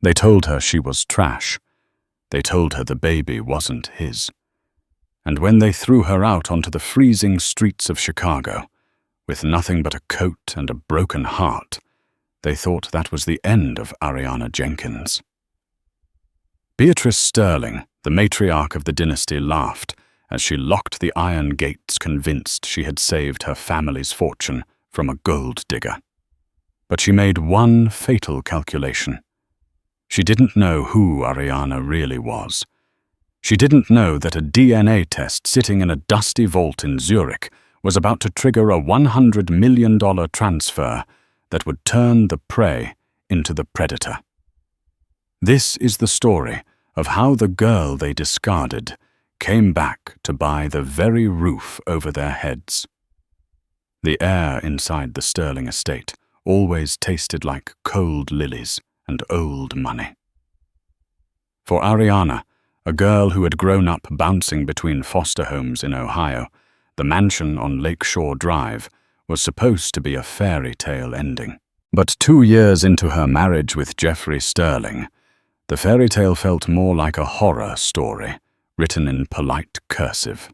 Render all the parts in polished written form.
They told her she was trash. They told her the baby wasn't his. And when they threw her out onto the freezing streets of Chicago, with nothing but a coat and a broken heart, they thought that was the end of Ariana Jenkins. Beatrice Sterling, the matriarch of the dynasty, laughed as she locked the iron gates, convinced she had saved her family's fortune from a gold digger. But she made one fatal calculation. She didn't know who Ariana really was. She didn't know that a DNA test sitting in a dusty vault in Zurich was about to trigger a $100 million transfer that would turn the prey into the predator. This is the story of how the girl they discarded came back to buy the very roof over their heads. The air inside the Sterling estate always tasted like cold lilies and old money. For Ariana, a girl who had grown up bouncing between foster homes in Ohio, the mansion on Lakeshore Drive was supposed to be a fairy tale ending. But 2 years into her marriage with Jeffrey Sterling, the fairy tale felt more like a horror story, written in polite cursive.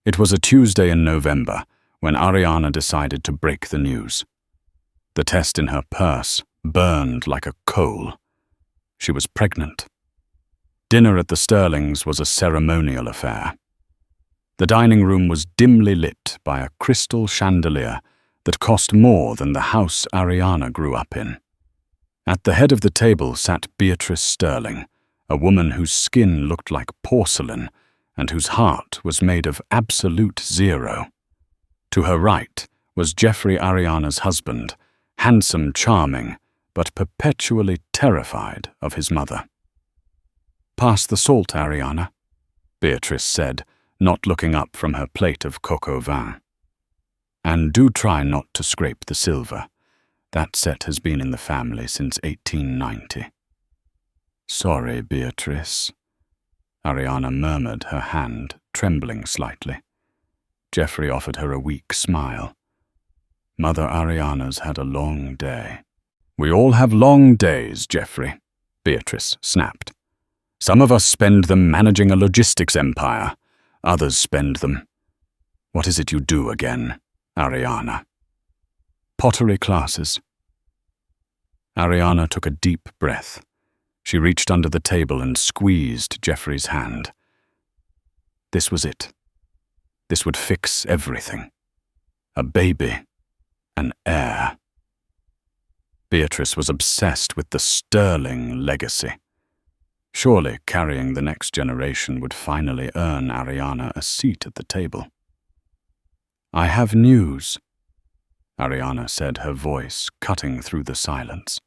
It was a Tuesday in November when Ariana decided to break the news. The test in her purse burned like a coal. She was pregnant. Dinner at the Sterlings was a ceremonial affair. The dining room was dimly lit by a crystal chandelier that cost more than the house Ariana grew up in. At the head of the table sat Beatrice Sterling, a woman whose skin looked like porcelain and whose heart was made of absolute zero. To her right was Jeffrey, Ariana's husband, handsome, charming, but perpetually terrified of his mother. "Pass the salt, Ariana," Beatrice said, not looking up from her plate of coq au vin. "And do try not to scrape the silver. That set has been in the family since 1890. "Sorry, Beatrice," Ariana murmured, her hand trembling slightly. Jeffrey offered her a weak smile. Mother Ariana's had a long day. "We all have long days, Jeffrey," Beatrice snapped. "Some of us spend them managing a logistics empire. Others spend them— What is it you do again, Ariana?" "Pottery classes." Ariana took a deep breath. She reached under the table and squeezed Jeffrey's hand. This was it. This would fix everything. A baby. An heir. Beatrice was obsessed with the Sterling legacy. Surely carrying the next generation would finally earn Ariana a seat at the table. "I have news," Ariana said, her voice cutting through the silence.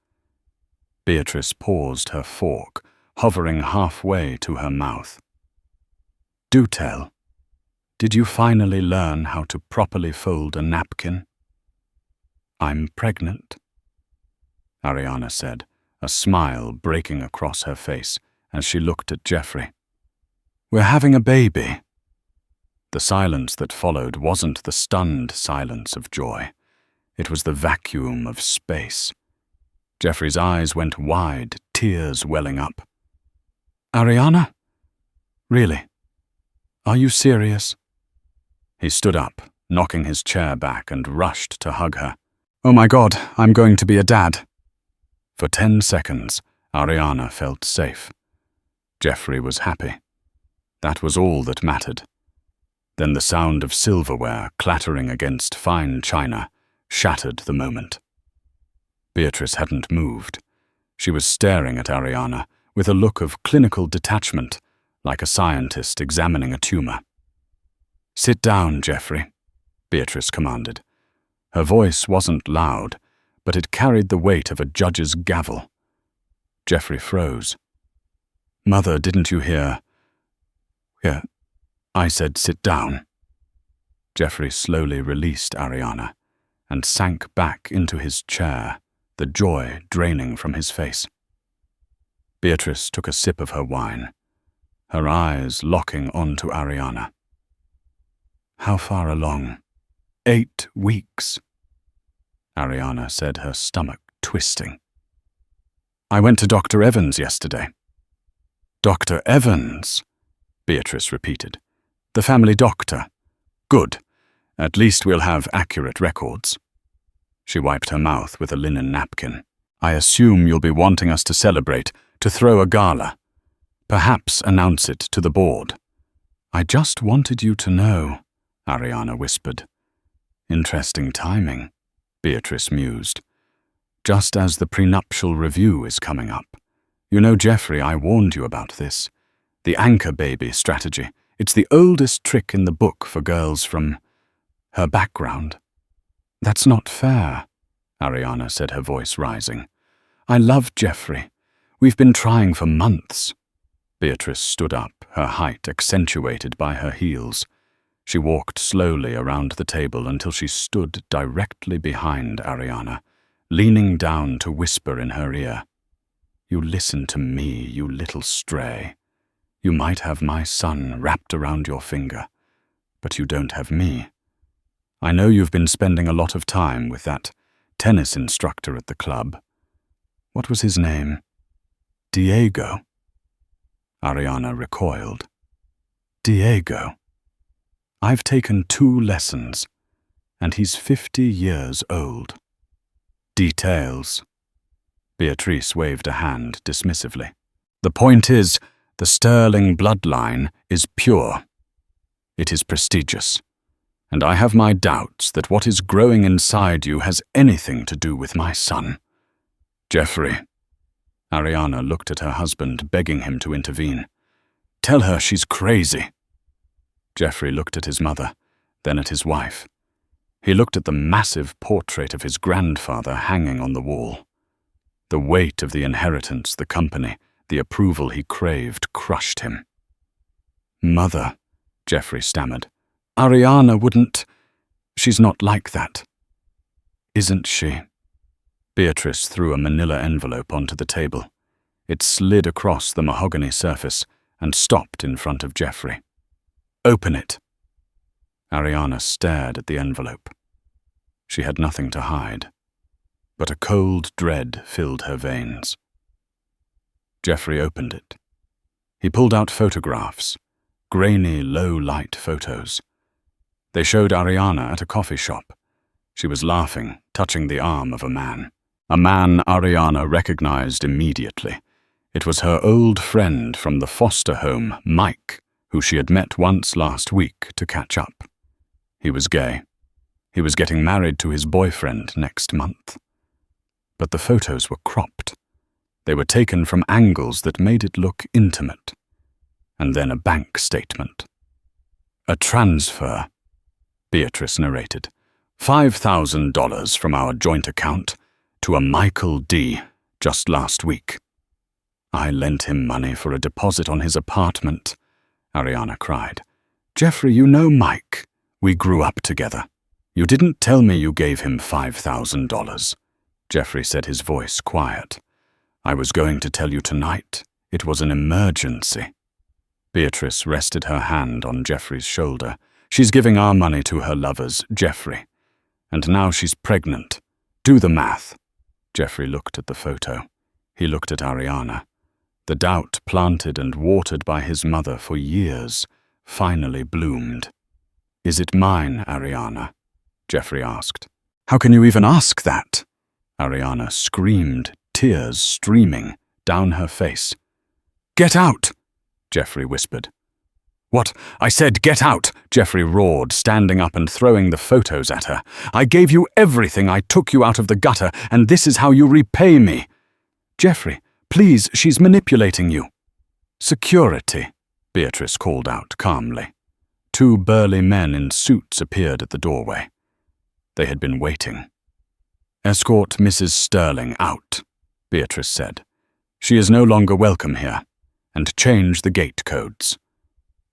Beatrice paused, her fork hovering halfway to her mouth. "Do tell. Did you finally learn how to properly fold a napkin?" "I'm pregnant," Ariana said, a smile breaking across her face as she looked at Jeffrey. "We're having a baby." The silence that followed wasn't the stunned silence of joy. It was the vacuum of space. Jeffrey's eyes went wide, tears welling up. "Ariana? Really? Are you serious?" He stood up, knocking his chair back, and rushed to hug her. "Oh my God, I'm going to be a dad." For 10 seconds, Ariana felt safe. Jeffrey was happy. That was all that mattered. Then the sound of silverware clattering against fine china shattered the moment. Beatrice hadn't moved. She was staring at Ariana with a look of clinical detachment, like a scientist examining a tumor. "Sit down, Jeffrey," Beatrice commanded. Her voice wasn't loud, but it carried the weight of a judge's gavel. Jeffrey froze. "Mother, didn't you hear?" "Here, I said sit down." Jeffrey slowly released Ariana and sank back into his chair, the joy draining from his face. Beatrice took a sip of her wine, her eyes locking onto Ariana. "How far along?" 8 weeks, Ariana said, her stomach twisting. I went to Dr. Evans yesterday. Dr. Evans? Beatrice repeated. The family doctor. Good. At least we'll have accurate records. She wiped her mouth with a linen napkin. I assume you'll be wanting us to celebrate, to throw a gala. Perhaps announce it to the board. I just wanted you to know, Ariana whispered. Interesting timing, Beatrice mused. Just as the prenuptial review is coming up. You know, Jeffrey, I warned you about this. The anchor baby strategy. It's the oldest trick in the book for girls from her background. That's not fair, Ariana said, her voice rising. I love Jeffrey. We've been trying for months. Beatrice stood up, her height accentuated by her heels. She walked slowly around the table until she stood directly behind Ariana, leaning down to whisper in her ear. You listen to me, you little stray. You might have my son wrapped around your finger, but you don't have me. I know you've been spending a lot of time with that tennis instructor at the club. What was his name? Diego. Ariana recoiled. Diego. I've taken 2 lessons, and he's 50 years old. Details. Beatrice waved a hand dismissively. The point is, the Sterling bloodline is pure. It is prestigious, and I have my doubts that what is growing inside you has anything to do with my son. Jeffrey. Ariana looked at her husband, begging him to intervene. Tell her she's crazy. Jeffrey looked at his mother, then at his wife. He looked at the massive portrait of his grandfather hanging on the wall. The weight of the inheritance, the company, the approval he craved crushed him. Mother, Jeffrey stammered. Ariana wouldn't. She's not like that. Isn't she? Beatrice threw a manila envelope onto the table. It slid across the mahogany surface and stopped in front of Jeffrey. Open it. Ariana stared at the envelope. She had nothing to hide, but a cold dread filled her veins. Jeffrey opened it. He pulled out photographs, grainy, low-light photos. They showed Ariana at a coffee shop. She was laughing, touching the arm of a man Ariana recognized immediately. It was her old friend from the foster home, Mike, who she had met once last week to catch up. He was gay. He was getting married to his boyfriend next month. But the photos were cropped. They were taken from angles that made it look intimate. And then a bank statement. A transfer, Beatrice narrated. $5,000 from our joint account to a Michael D. just last week. I lent him money for a deposit on his apartment, Ariana cried. Jeffrey, you know Mike. We grew up together. You didn't tell me you gave him $5,000. Jeffrey said, his voice quiet. I was going to tell you tonight. It was an emergency. Beatrice rested her hand on Jeffrey's shoulder. She's giving our money to her lovers, Jeffrey. And now she's pregnant. Do the math. Jeffrey looked at the photo. He looked at Ariana. The doubt planted and watered by his mother for years finally bloomed. Is it mine, Ariana? Jeffrey asked. How can you even ask that? Ariana screamed, tears streaming down her face. Get out, Jeffrey whispered. What? I said get out, Jeffrey roared, standing up and throwing the photos at her. I gave you everything. I took you out of the gutter, and this is how you repay me. Jeffrey, please, she's manipulating you. Security, Beatrice called out calmly. 2 burly men in suits appeared at the doorway. They had been waiting. Escort Mrs. Sterling out, Beatrice said. She is no longer welcome here, and change the gate codes.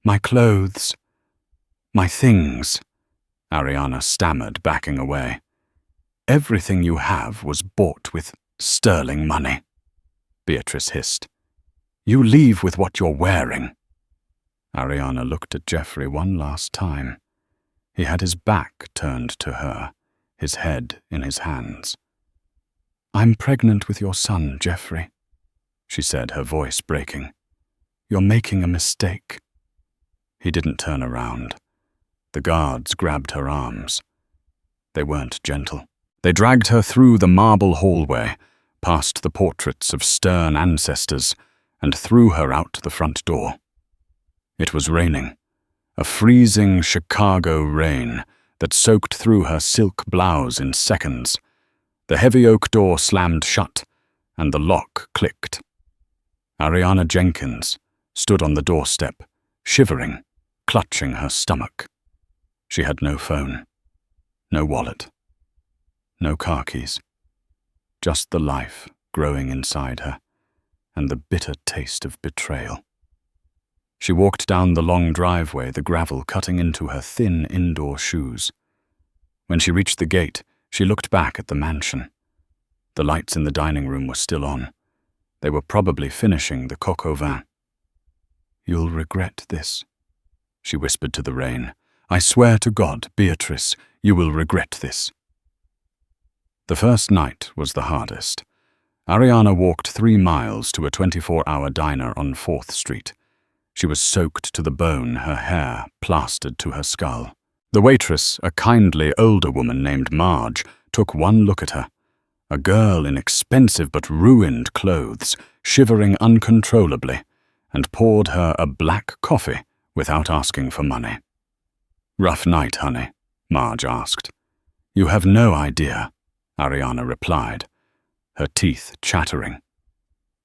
My clothes, my things, Ariana stammered, backing away. Everything you have was bought with Sterling money, Beatrice hissed. You leave with what you're wearing. Ariana looked at Jeffrey one last time. He had his back turned to her, his head in his hands. I'm pregnant with your son, Jeffrey, she said, her voice breaking. "You're making a mistake." He didn't turn around. The guards grabbed her arms. They weren't gentle. They dragged her through the marble hallway, past the portraits of stern ancestors, and threw her out the front door. It was raining, a freezing Chicago rain that soaked through her silk blouse in seconds. The heavy oak door slammed shut, and the lock clicked. Ariana Jenkins stood on the doorstep, shivering, clutching her stomach. She had no phone, no wallet, no car keys, just the life growing inside her and the bitter taste of betrayal. She walked down the long driveway, the gravel cutting into her thin indoor shoes. When she reached the gate, she looked back at the mansion. The lights in the dining room were still on. They were probably finishing the coq au vin. "You'll regret this," she whispered to the rain. "I swear to God, Beatrice, you will regret this." The first night was the hardest. Ariana walked 3 miles to a 24-hour diner on 4th Street. She was soaked to the bone, her hair plastered to her skull. The waitress, a kindly older woman named Marge, took one look at her. A girl in expensive but ruined clothes, shivering uncontrollably, and poured her a black coffee without asking for money. "Rough night, honey?" Marge asked. "You have no idea," Ariana replied, her teeth chattering.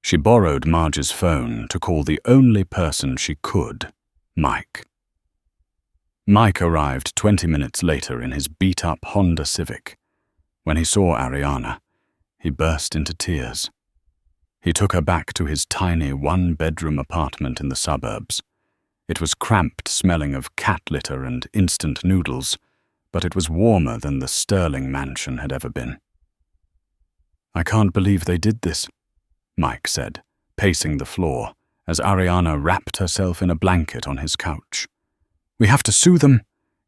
She borrowed Marge's phone to call the only person she could, Mike. Mike arrived 20 minutes later in his beat-up Honda Civic. When he saw Ariana, he burst into tears. He took her back to his tiny one-bedroom apartment in the suburbs. It was cramped, smelling of cat litter and instant noodles, but it was warmer than the sterling mansion had ever been. "I can't believe they did this," Mike said, pacing the floor as Ariana wrapped herself in a blanket on his couch. "We have to sue them.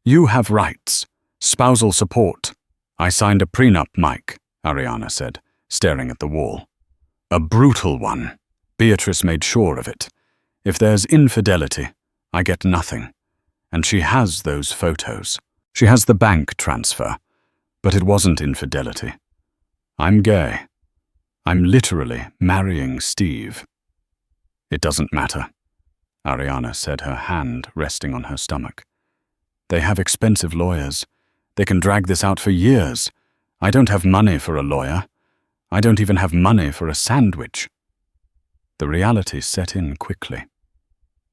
You have rights. Spousal support." "I signed a prenup, Mike," Ariana said, staring at the wall. "A brutal one. Beatrice made sure of it. If there's infidelity, I get nothing. And she has those photos. She has the bank transfer. But it wasn't infidelity. I'm gay. I'm literally marrying Steve." "It doesn't matter," Ariana said, her hand resting on her stomach. "They have expensive lawyers. They can drag this out for years. I don't have money for a lawyer. I don't even have money for a sandwich." The reality set in quickly.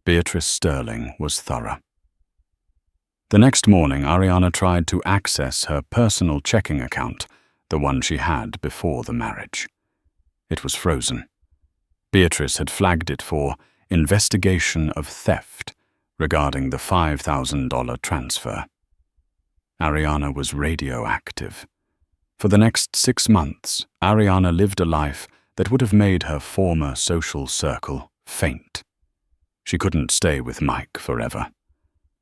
Beatrice Sterling was thorough. The next morning, Ariana tried to access her personal checking account, the one she had before the marriage. It was frozen. Beatrice had flagged it for investigation of theft regarding the $5,000 transfer. Ariana was radioactive. For the next 6 months, Ariana lived a life that would have made her former social circle faint. She couldn't stay with Mike forever.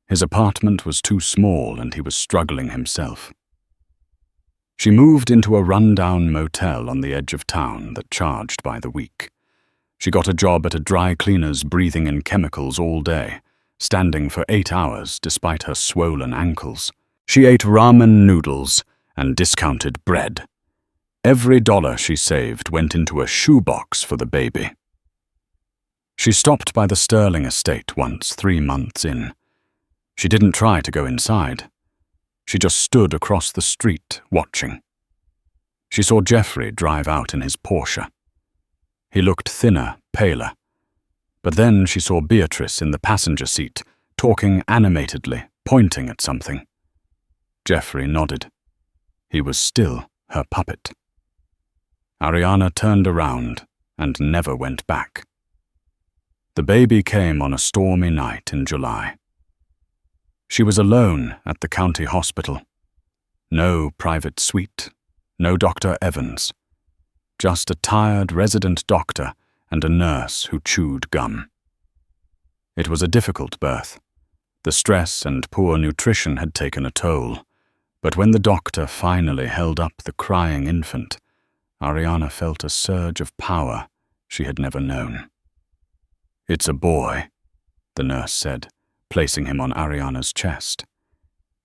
His apartment was too small and he was struggling himself. She moved into a run-down motel on the edge of town that charged by the week. She got a job at a dry cleaner's, breathing in chemicals all day, standing for 8 hours despite her swollen ankles. She ate ramen noodles and discounted bread. Every dollar she saved went into a shoebox for the baby. She stopped by the Sterling estate once, 3 months in. She didn't try to go inside. She just stood across the street, watching. She saw Jeffrey drive out in his Porsche. He looked thinner, paler. But then she saw Beatrice in the passenger seat, talking animatedly, pointing at something. Jeffrey nodded. He was still her puppet. Ariana turned around and never went back. The baby came on a stormy night in July. She was alone at the county hospital. No private suite, no Dr. Evans. Just a tired resident doctor and a nurse who chewed gum. It was a difficult birth. The stress and poor nutrition had taken a toll. But when the doctor finally held up the crying infant, Ariana felt a surge of power she had never known. "It's a boy," the nurse said, placing him on Ariana's chest.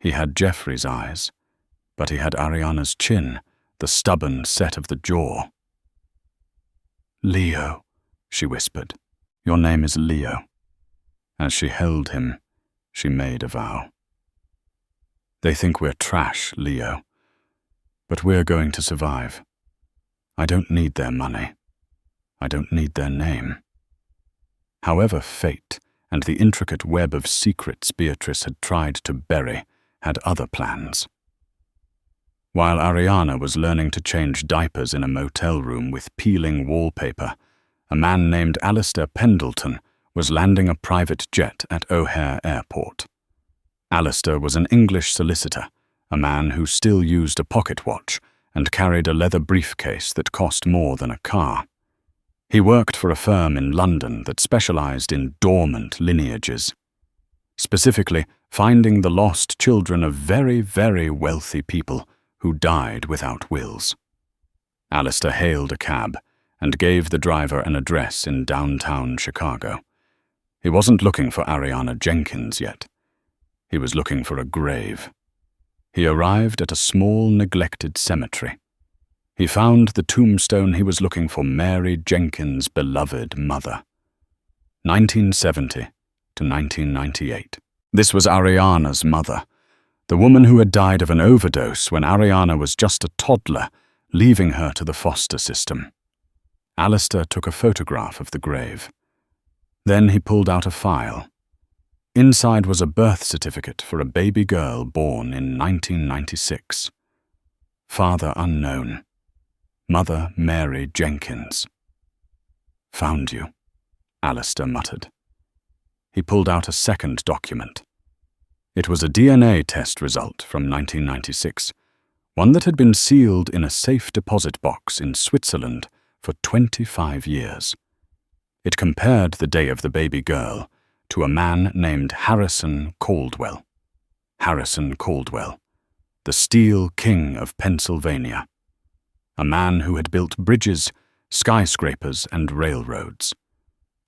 He had Jeffrey's eyes, but he had Ariana's chin, the stubborn set of the jaw. "Leo," she whispered. "Your name is Leo." As she held him, she made a vow. "They think we're trash, Leo, but we're going to survive. I don't need their money. I don't need their name." However, fate and the intricate web of secrets Beatrice had tried to bury had other plans. While Ariana was learning to change diapers in a motel room with peeling wallpaper, a man named Alistair Pendleton was landing a private jet at O'Hare Airport. Alistair was an English solicitor, a man who still used a pocket watch and carried a leather briefcase that cost more than a car. He worked for a firm in London that specialized in dormant lineages, specifically finding the lost children of very, very wealthy people who died without wills. Alistair hailed a cab and gave the driver an address in downtown Chicago. He wasn't looking for Ariana Jenkins yet. He was looking for a grave. He arrived at a small, neglected cemetery. He found the tombstone he was looking for: Mary Jenkins' beloved mother. 1970 to 1998. This was Ariana's mother, the woman who had died of an overdose when Ariana was just a toddler, leaving her to the foster system. Alistair took a photograph of the grave. Then he pulled out a file. Inside was a birth certificate for a baby girl born in 1996. Father unknown. Mother Mary Jenkins. "Found you," Alistair muttered. He pulled out a second document. It was a DNA test result from 1996, one that had been sealed in a safe deposit box in Switzerland for 25 years. It compared the day of the baby girl to a man named Harrison Caldwell. Harrison Caldwell, the Steel King of Pennsylvania. A man who had built bridges, skyscrapers, and railroads.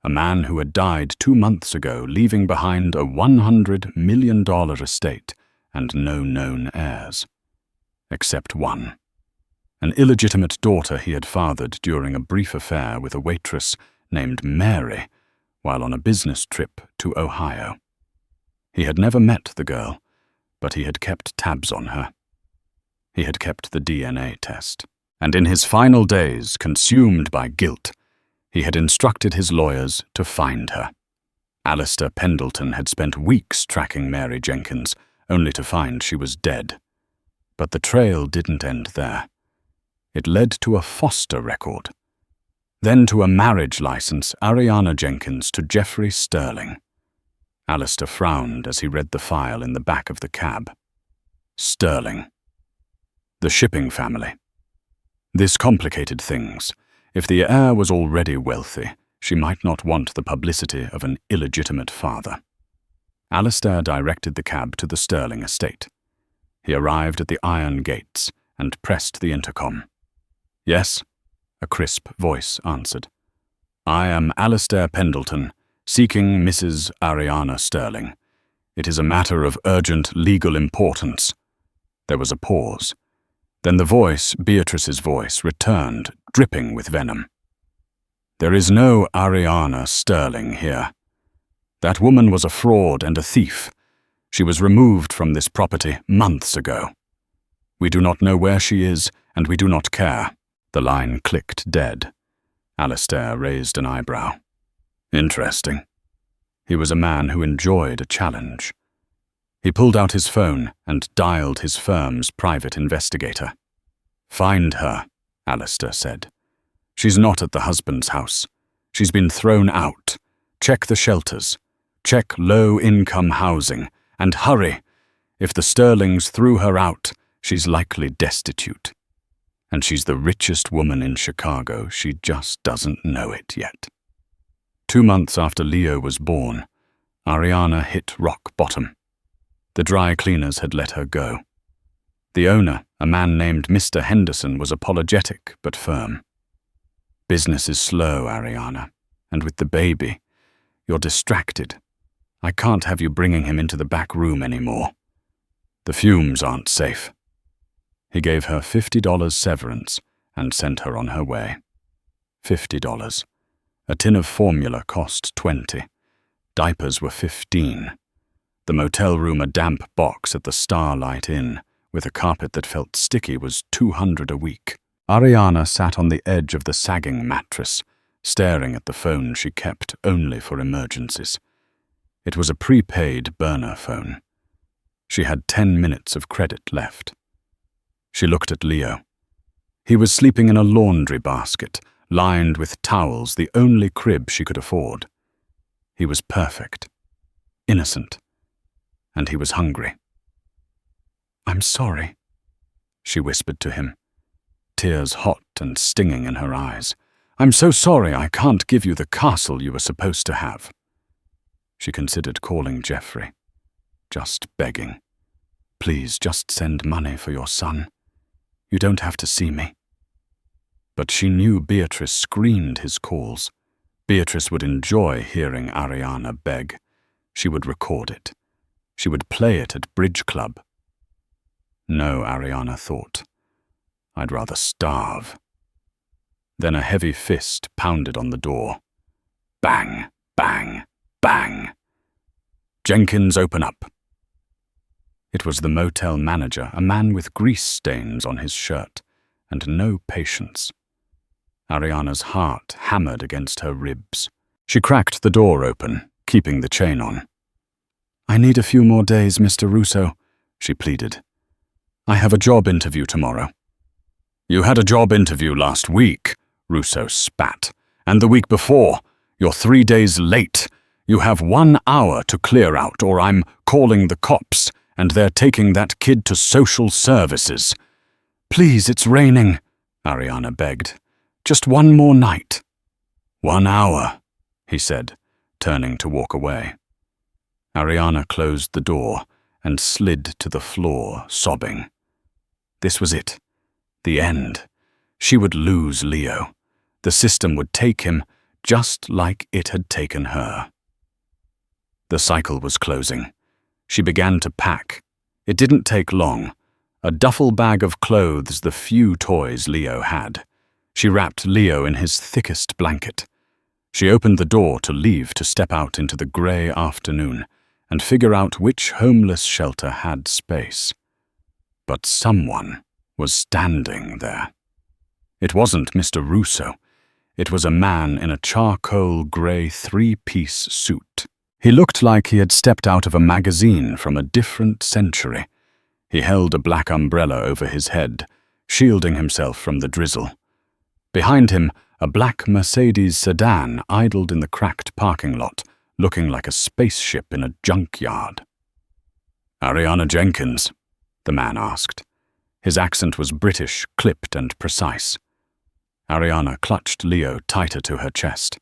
A man who had died 2 months ago, leaving behind a $100 million estate and no known heirs. Except one. An illegitimate daughter he had fathered during a brief affair with a waitress named Mary while on a business trip to Ohio. He had never met the girl, but he had kept tabs on her. He had kept the DNA test. And in his final days, consumed by guilt, he had instructed his lawyers to find her. Alistair Pendleton had spent weeks tracking Mary Jenkins, only to find she was dead. But the trail didn't end there. It led to a foster record. Then to a marriage license, Ariana Jenkins to Jeffrey Sterling. Alistair frowned as he read the file in the back of the cab. Sterling. The shipping family. This complicated things. If the heir was already wealthy, she might not want the publicity of an illegitimate father. Alistair directed the cab to the Sterling estate. He arrived at the iron gates and pressed the intercom. "Yes?" a crisp voice answered. "I am Alistair Pendleton, seeking Mrs. Ariana Sterling. It is a matter of urgent legal importance." There was a pause. Then the voice, Beatrice's voice, returned, dripping with venom. "There is no Ariana Sterling here. That woman was a fraud and a thief. She was removed from this property months ago. We do not know where she is, and we do not care." The line clicked dead. Alistair raised an eyebrow. Interesting. He was a man who enjoyed a challenge. He pulled out his phone and dialed his firm's private investigator. "Find her," Alistair said. "She's not at the husband's house. She's been thrown out. Check the shelters. Check low-income housing. And hurry. If the Sterlings threw her out, she's likely destitute. And she's the richest woman in Chicago. She just doesn't know it yet." 2 months after Leo was born, Ariana hit rock bottom. The dry cleaners had let her go. The owner, a man named Mr. Henderson, was apologetic but firm. Business is slow, Ariana, and with the baby, you're distracted. I can't have you bringing him into the back room anymore. The fumes aren't safe." He gave her $50 severance and sent her on her way. $50. A tin of formula cost $20. Diapers were $15. The motel room, a damp box at the Starlight Inn, with a carpet that felt sticky, was $200 a week. Ariana sat on the edge of the sagging mattress, staring at the phone she kept only for emergencies. It was a prepaid burner phone. She had 10 minutes of credit left. She looked at Leo. He was sleeping in a laundry basket, lined with towels, the only crib she could afford. He was perfect, innocent, and he was hungry. "I'm sorry," she whispered to him, tears hot and stinging in her eyes. "I'm so sorry I can't give you the castle you were supposed to have." She considered calling Jeffrey, just begging. "Please, just send money for your son. You don't have to see me." But she knew Beatrice screened his calls. Beatrice would enjoy hearing Ariana beg. She would record it. She would play it at Bridge Club. No, Ariana thought. I'd rather starve. Then a heavy fist pounded on the door. Bang, bang, bang. "Jenkins, open up." It was the motel manager, a man with grease stains on his shirt and no patience. Ariana's heart hammered against her ribs. She cracked the door open, keeping the chain on. "I need a few more days, Mr. Russo," she pleaded. "I have a job interview tomorrow." "You had a job interview last week," Russo spat. "And the week before. You're 3 days late. You have 1 hour to clear out, or I'm calling the cops, and they're taking that kid to social services." "Please, it's raining," Ariana begged. "Just 1 more night." 1 hour, he said, turning to walk away. Ariana closed the door and slid to the floor, sobbing. This was it. The end. She would lose Leo. The system would take him just like it had taken her. The cycle was closing. She began to pack. It didn't take long. A duffel bag of clothes, the few toys Leo had. She wrapped Leo in his thickest blanket. She opened the door to leave, to step out into the grey afternoon and figure out which homeless shelter had space. But someone was standing there. It wasn't Mr. Russo. It was a man in a charcoal grey 3-piece suit. He looked like he had stepped out of a magazine from a different century. He held a black umbrella over his head, shielding himself from the drizzle. Behind him, a black Mercedes sedan idled in the cracked parking lot, looking like a spaceship in a junkyard. "Ariana Jenkins?" the man asked. His accent was British, clipped and precise. Ariana clutched Leo tighter to her chest.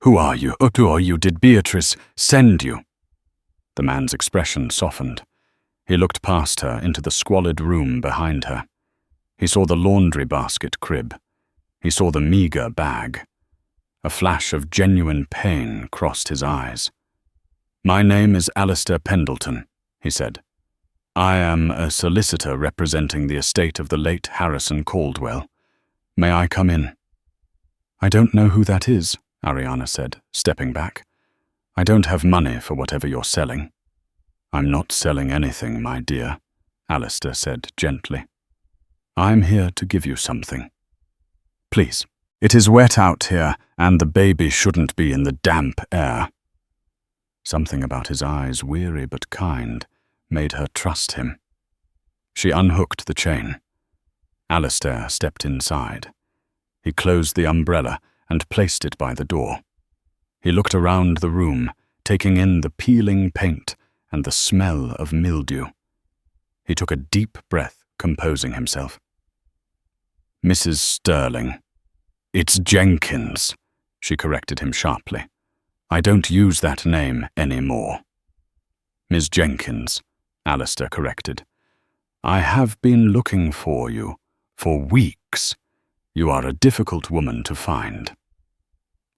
"Who are you? Who are you? Did Beatrice send you?" The man's expression softened. He looked past her into the squalid room behind her. He saw the laundry basket crib. He saw the meager bag. A flash of genuine pain crossed his eyes. "My name is Alistair Pendleton," he said. "I am a solicitor representing the estate of the late Harrison Caldwell. May I come in?" "I don't know who that is," Ariana said, stepping back. "I don't have money for whatever you're selling." "I'm not selling anything, my dear," Alistair said gently. "I'm here to give you something. Please. It is wet out here, and the baby shouldn't be in the damp air." Something about his eyes, weary but kind, made her trust him. She unhooked the chain. Alistair stepped inside. He closed the umbrella and placed it by the door. He looked around the room, taking in the peeling paint and the smell of mildew. He took a deep breath, composing himself. "Mrs. Sterling." "It's Jenkins," she corrected him sharply. "I don't use that name anymore." "Miss Jenkins," Alistair corrected. "I have been looking for you for weeks. You are a difficult woman to find."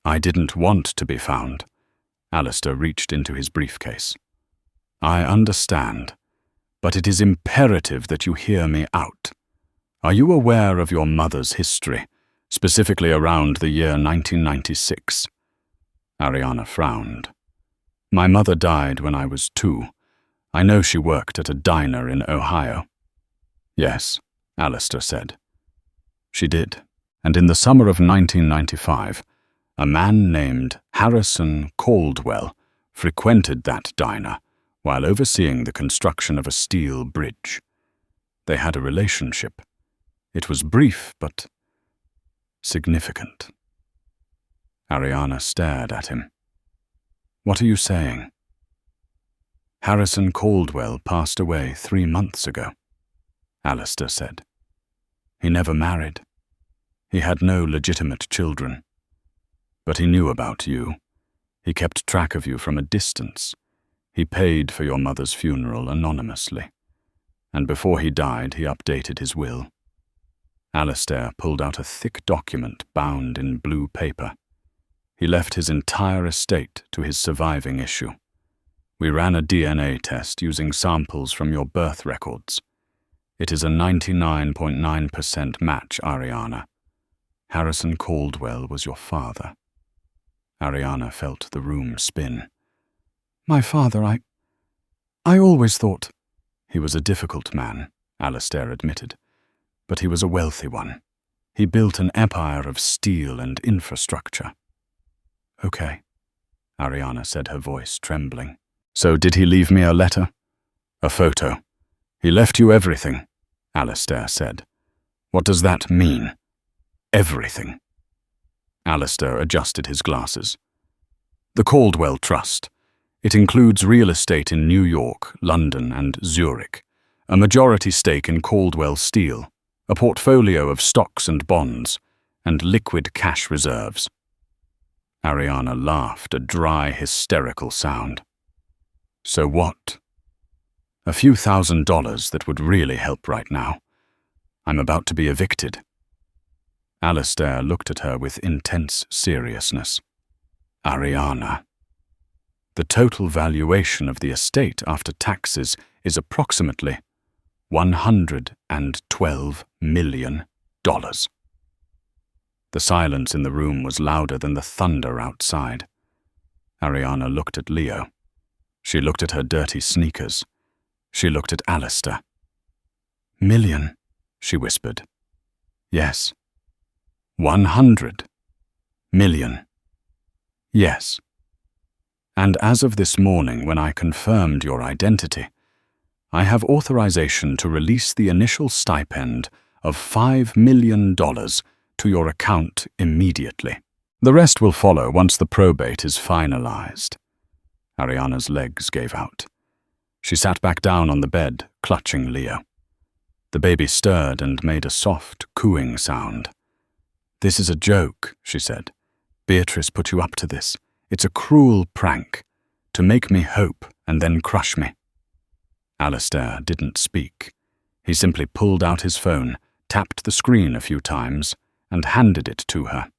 "I didn't want to be found." Alistair reached into his briefcase. "I understand, but it is imperative that you hear me out. Are you aware of your mother's history, specifically around the year 1996? Ariana frowned. "My mother died when I was 2. I know she worked at a diner in Ohio." "Yes," Alistair said. "She did. And in the summer of 1995, a man named Harrison Caldwell frequented that diner while overseeing the construction of a steel bridge. They had a relationship. It was brief, but significant." Ariana stared at him. "What are you saying?" "Harrison Caldwell passed away 3 months ago," Alistair said. "He never married. He had no legitimate children. But he knew about you. He kept track of you from a distance. He paid for your mother's funeral anonymously. And before he died, he updated his will." Alistair pulled out a thick document bound in blue paper. "He left his entire estate to his surviving issue. We ran a DNA test using samples from your birth records. It is a 99.9% match, Ariana. Harrison Caldwell was your father." Ariana felt the room spin. "My father, I always thought—" "He was a difficult man," Alistair admitted, "but he was a wealthy one. He built an empire of steel and infrastructure." "Okay," Ariana said, her voice trembling. "So did he leave me a letter?" "A photo. He left you everything," Alistair said. "What does that mean? Everything?" Alistair adjusted his glasses. "The Caldwell Trust. It includes real estate in New York, London, and Zurich, a majority stake in Caldwell Steel, a portfolio of stocks and bonds, and liquid cash reserves." Ariana laughed, a dry, hysterical sound. "So what?" "A few $1,000s that would really help right now. I'm about to be evicted." Alistair looked at her with intense seriousness. "Ariana, the total valuation of the estate after taxes is approximately $112 million. The silence in the room was louder than the thunder outside. Ariana looked at Leo. She looked at her dirty sneakers. She looked at Alistair. "Million," she whispered. "Yes." 100 million. "Yes. And as of this morning, when I confirmed your identity, I have authorization to release the initial stipend of $5 million to your account immediately. The rest will follow once the probate is finalized." Ariana's legs gave out. She sat back down on the bed, clutching Leo. The baby stirred and made a soft, cooing sound. "This is a joke," she said. "Beatrice put you up to this. It's a cruel prank, to make me hope and then crush me." Alistair didn't speak. He simply pulled out his phone, tapped the screen a few times, and handed it to her.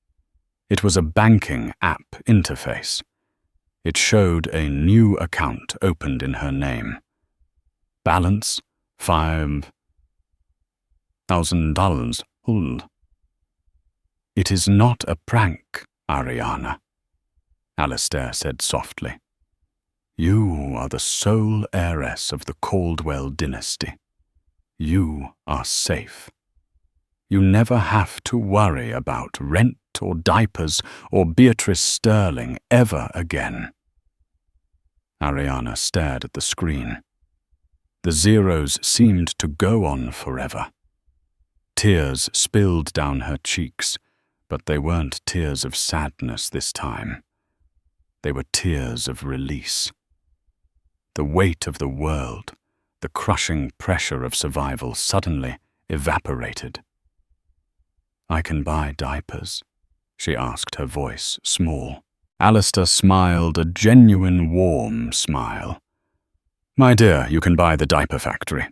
It was a banking app interface. It showed a new account opened in her name. Balance $5,000. "It is not a prank, Ariana," Alistair said softly. "You are the sole heiress of the Caldwell dynasty. You are safe. You never have to worry about rent or diapers or Beatrice Sterling ever again." Ariana stared at the screen. The zeros seemed to go on forever. Tears spilled down her cheeks, but they weren't tears of sadness this time. They were tears of release. The weight of the world, the crushing pressure of survival suddenly evaporated. "I can buy diapers?" she asked, her voice small. Alistair smiled, a genuine warm smile. "My dear, you can buy the diaper factory."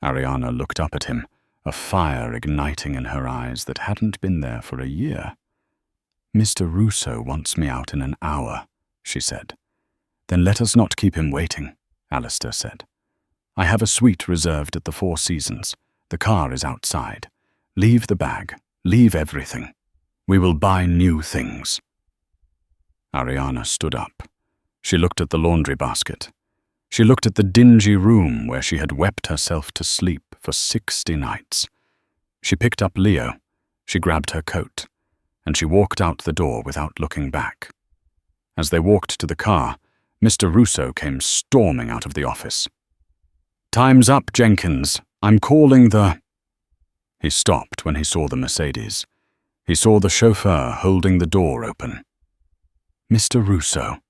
Ariana looked up at him, a fire igniting in her eyes that hadn't been there for a year. "Mr. Russo wants me out in an hour," she said. "Then let us not keep him waiting," Alistair said. "I have a suite reserved at the Four Seasons. The car is outside. Leave the bag. Leave everything. We will buy new things." Ariana stood up. She looked at the laundry basket. She looked at the dingy room where she had wept herself to sleep for 60 nights. She picked up Leo. She grabbed her coat. And she walked out the door without looking back. As they walked to the car, Mr. Russo came storming out of the office. "Time's up, Jenkins. I'm calling the—" He stopped when he saw the Mercedes. He saw the chauffeur holding the door open. "Mr. Russo,"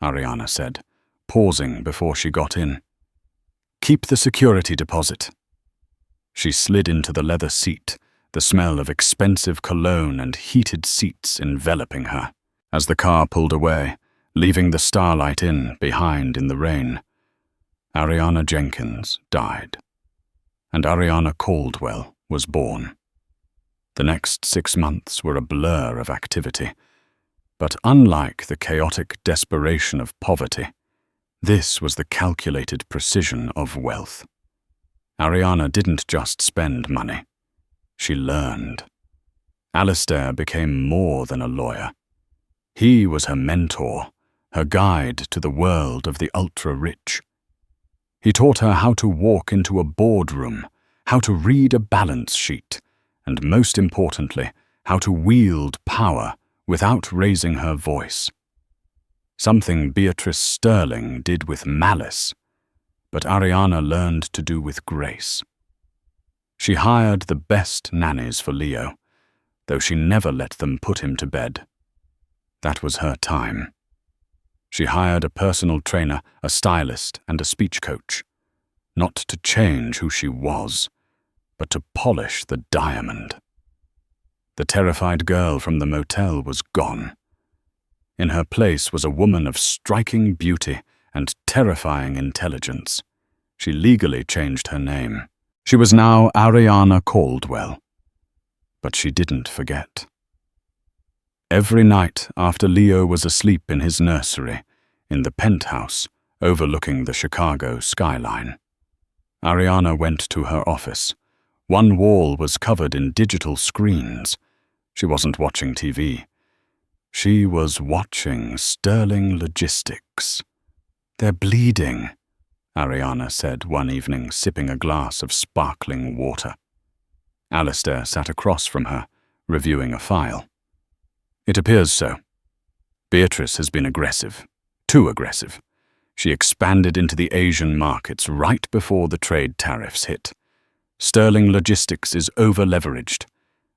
Ariana said, pausing before she got in. "Keep the security deposit." She slid into the leather seat, the smell of expensive cologne and heated seats enveloping her. As the car pulled away, leaving the Starlight Inn behind in the rain, Ariana Jenkins died. And Ariana Caldwell was born. The next 6 months were a blur of activity. But unlike the chaotic desperation of poverty, this was the calculated precision of wealth. Ariana didn't just spend money. She learned. Alistair became more than a lawyer. He was her mentor, her guide to the world of the ultra-rich. He taught her how to walk into a boardroom, how to read a balance sheet, and most importantly, how to wield power without raising her voice. Something Beatrice Sterling did with malice, but Ariana learned to do with grace. She hired the best nannies for Leo, though she never let them put him to bed. That was her time. She hired a personal trainer, a stylist, and a speech coach, not to change who she was, but to polish the diamond. The terrified girl from the motel was gone. In her place was a woman of striking beauty and terrifying intelligence. She legally changed her name. She was now Ariana Caldwell. But she didn't forget. Every night after Leo was asleep in his nursery, in the penthouse overlooking the Chicago skyline, Ariana went to her office. One wall was covered in digital screens. She wasn't watching TV. She was watching Sterling Logistics. "They're bleeding," Ariana said one evening, sipping a glass of sparkling water. Alistair sat across from her, reviewing a file. "It appears so. Beatrice has been aggressive, too aggressive. She expanded into the Asian markets right before the trade tariffs hit. Sterling Logistics is over-leveraged.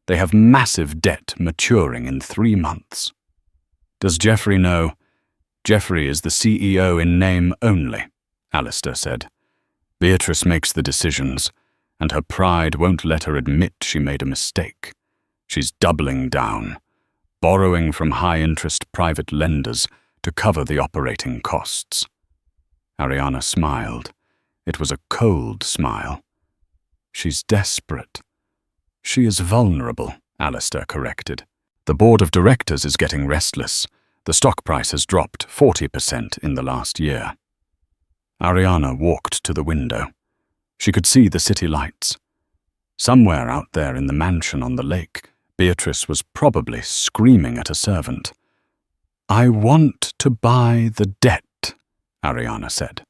They have massive debt maturing in 3 months. Does Jeffrey know? Jeffrey is the CEO in name only," Alistair said. "Beatrice makes the decisions, and her pride won't let her admit she made a mistake. She's doubling down, borrowing from high-interest private lenders to cover the operating costs." Ariana smiled. It was a cold smile. "She's desperate." "She is vulnerable," Alistair corrected. "The board of directors is getting restless. The stock price has dropped 40% in the last year." Ariana walked to the window. She could see the city lights. Somewhere out there in the mansion on the lake, Beatrice was probably screaming at a servant. "I want to buy the debt," Ariana said.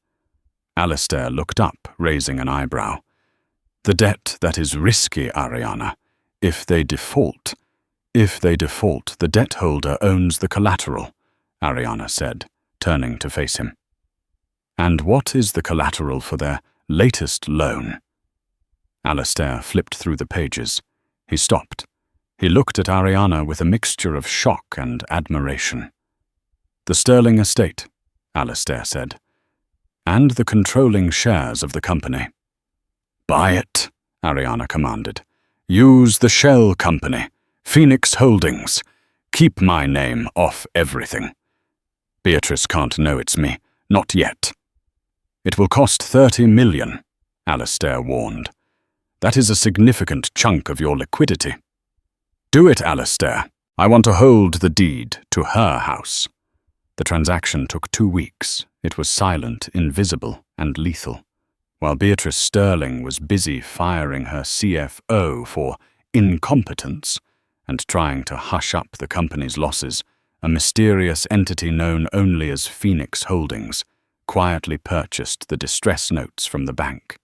Alistair looked up, raising an eyebrow. "The debt that is risky, Ariana. If they default, the debt holder owns the collateral," Ariana said, turning to face him. "And what is the collateral for their latest loan?" Alistair flipped through the pages. He stopped. He looked at Ariana with a mixture of shock and admiration. "The Sterling estate," Alistair said, "and the controlling shares of the company." "Buy it," Ariana commanded. "Use the shell company, Phoenix Holdings. Keep my name off everything. Beatrice can't know it's me, not yet." "It will cost $30 million," Alistair warned. That is a significant chunk of your liquidity. Do it, Alistair. I want to hold the deed to her house. The transaction took 2 weeks. It was silent, invisible, and lethal. While Beatrice Sterling was busy firing her CFO for incompetence and trying to hush up the company's losses, a mysterious entity known only as Phoenix Holdings quietly purchased the distress notes from the bank.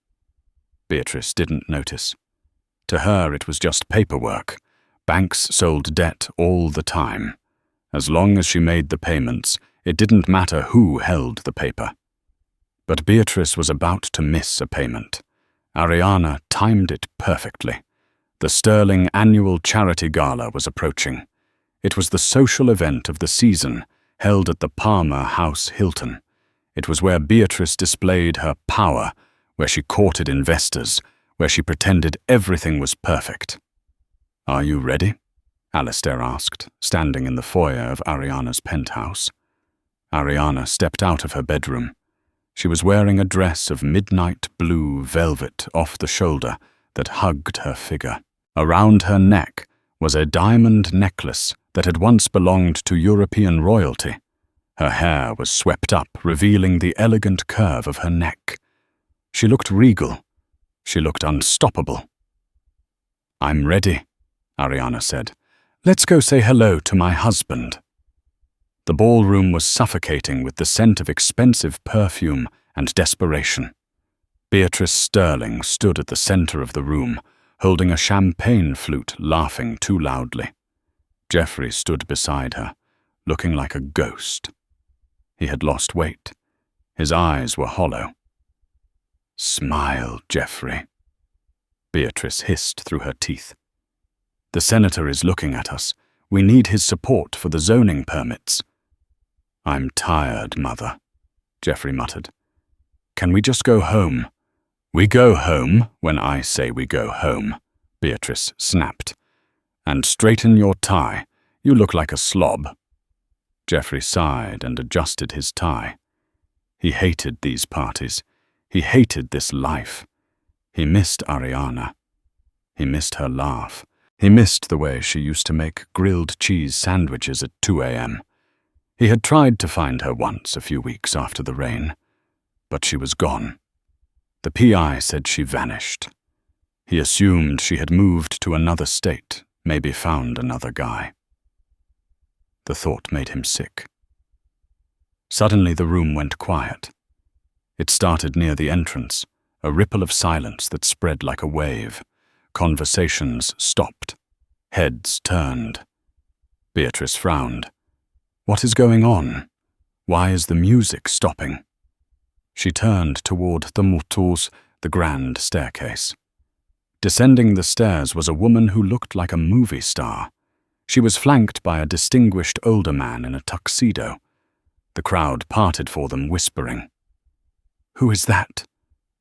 Beatrice didn't notice. To her, it was just paperwork. Banks sold debt all the time. As long as she made the payments, it didn't matter who held the paper. But Beatrice was about to miss a payment. Ariana timed it perfectly. The Sterling annual charity gala was approaching. It was the social event of the season, held at the Palmer House Hilton. It was where Beatrice displayed her power, where she courted investors, where she pretended everything was perfect. "Are you ready?" Alistair asked, standing in the foyer of Ariana's penthouse. Ariana stepped out of her bedroom. She was wearing a dress of midnight blue velvet off the shoulder that hugged her figure. Around her neck was a diamond necklace that had once belonged to European royalty. Her hair was swept up, revealing the elegant curve of her neck. She looked regal. She looked unstoppable. "I'm ready," Ariana said. "Let's go say hello to my husband." The ballroom was suffocating with the scent of expensive perfume and desperation. Beatrice Sterling stood at the center of the room, holding a champagne flute, laughing too loudly. Jeffrey stood beside her, looking like a ghost. He had lost weight. His eyes were hollow. "Smile, Jeffrey," Beatrice hissed through her teeth. "The senator is looking at us. We need his support for the zoning permits." "I'm tired, Mother," Jeffrey muttered. "Can we just go home?" "We go home when I say we go home," Beatrice snapped. "And straighten your tie. You look like a slob." Jeffrey sighed and adjusted his tie. He hated these parties. He hated this life. He missed Ariana. He missed her laugh. He missed the way she used to make grilled cheese sandwiches at 2 a.m. He had tried to find her once a few weeks after the rain, but she was gone. The PI said she vanished. He assumed she had moved to another state, maybe found another guy. The thought made him sick. Suddenly the room went quiet. It started near the entrance, a ripple of silence that spread like a wave. Conversations stopped. Heads turned. Beatrice frowned. What is going on? Why is the music stopping? She turned toward the motors, the grand staircase. Descending the stairs was a woman who looked like a movie star. She was flanked by a distinguished older man in a tuxedo. The crowd parted for them, whispering. "Who is that?"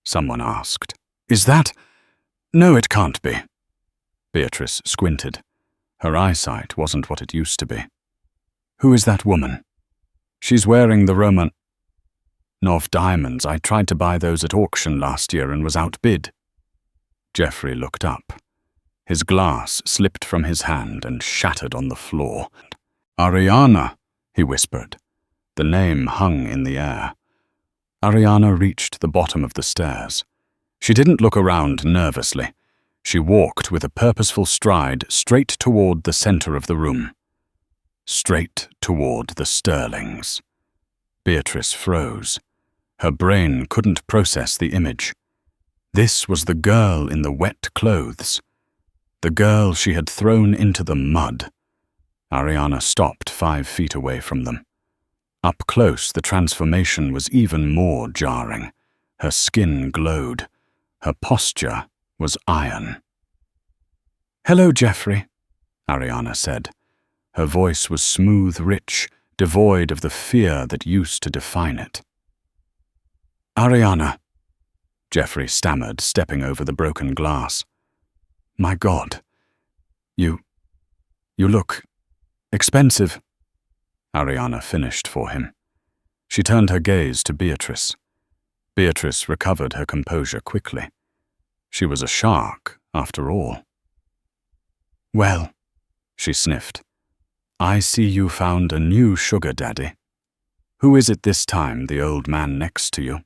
someone asked. "Is that? No, it can't be." Beatrice squinted. Her eyesight wasn't what it used to be. "Who is that woman?" "She's wearing the Romanov diamonds. I tried to buy those at auction last year and was outbid." Jeffrey looked up. His glass slipped from his hand and shattered on the floor. "Ariana," he whispered. The name hung in the air. Ariana reached the bottom of the stairs. She didn't look around nervously. She walked with a purposeful stride straight toward the center of the room. Straight toward the Sterlings. Beatrice froze. Her brain couldn't process the image. This was the girl in the wet clothes. The girl she had thrown into the mud. Ariana stopped 5 feet away from them. Up close, the transformation was even more jarring. Her skin glowed. Her posture was iron. "Hello, Jeffrey," Ariana said. Her voice was smooth, rich, devoid of the fear that used to define it. "Ariana," Jeffrey stammered, stepping over the broken glass. "My God, you look expensive." Ariana finished for him. She turned her gaze to Beatrice. Beatrice recovered her composure quickly. She was a shark, after all. "Well," she sniffed, "I see you found a new sugar daddy. Who is it this time, the old man next to you?"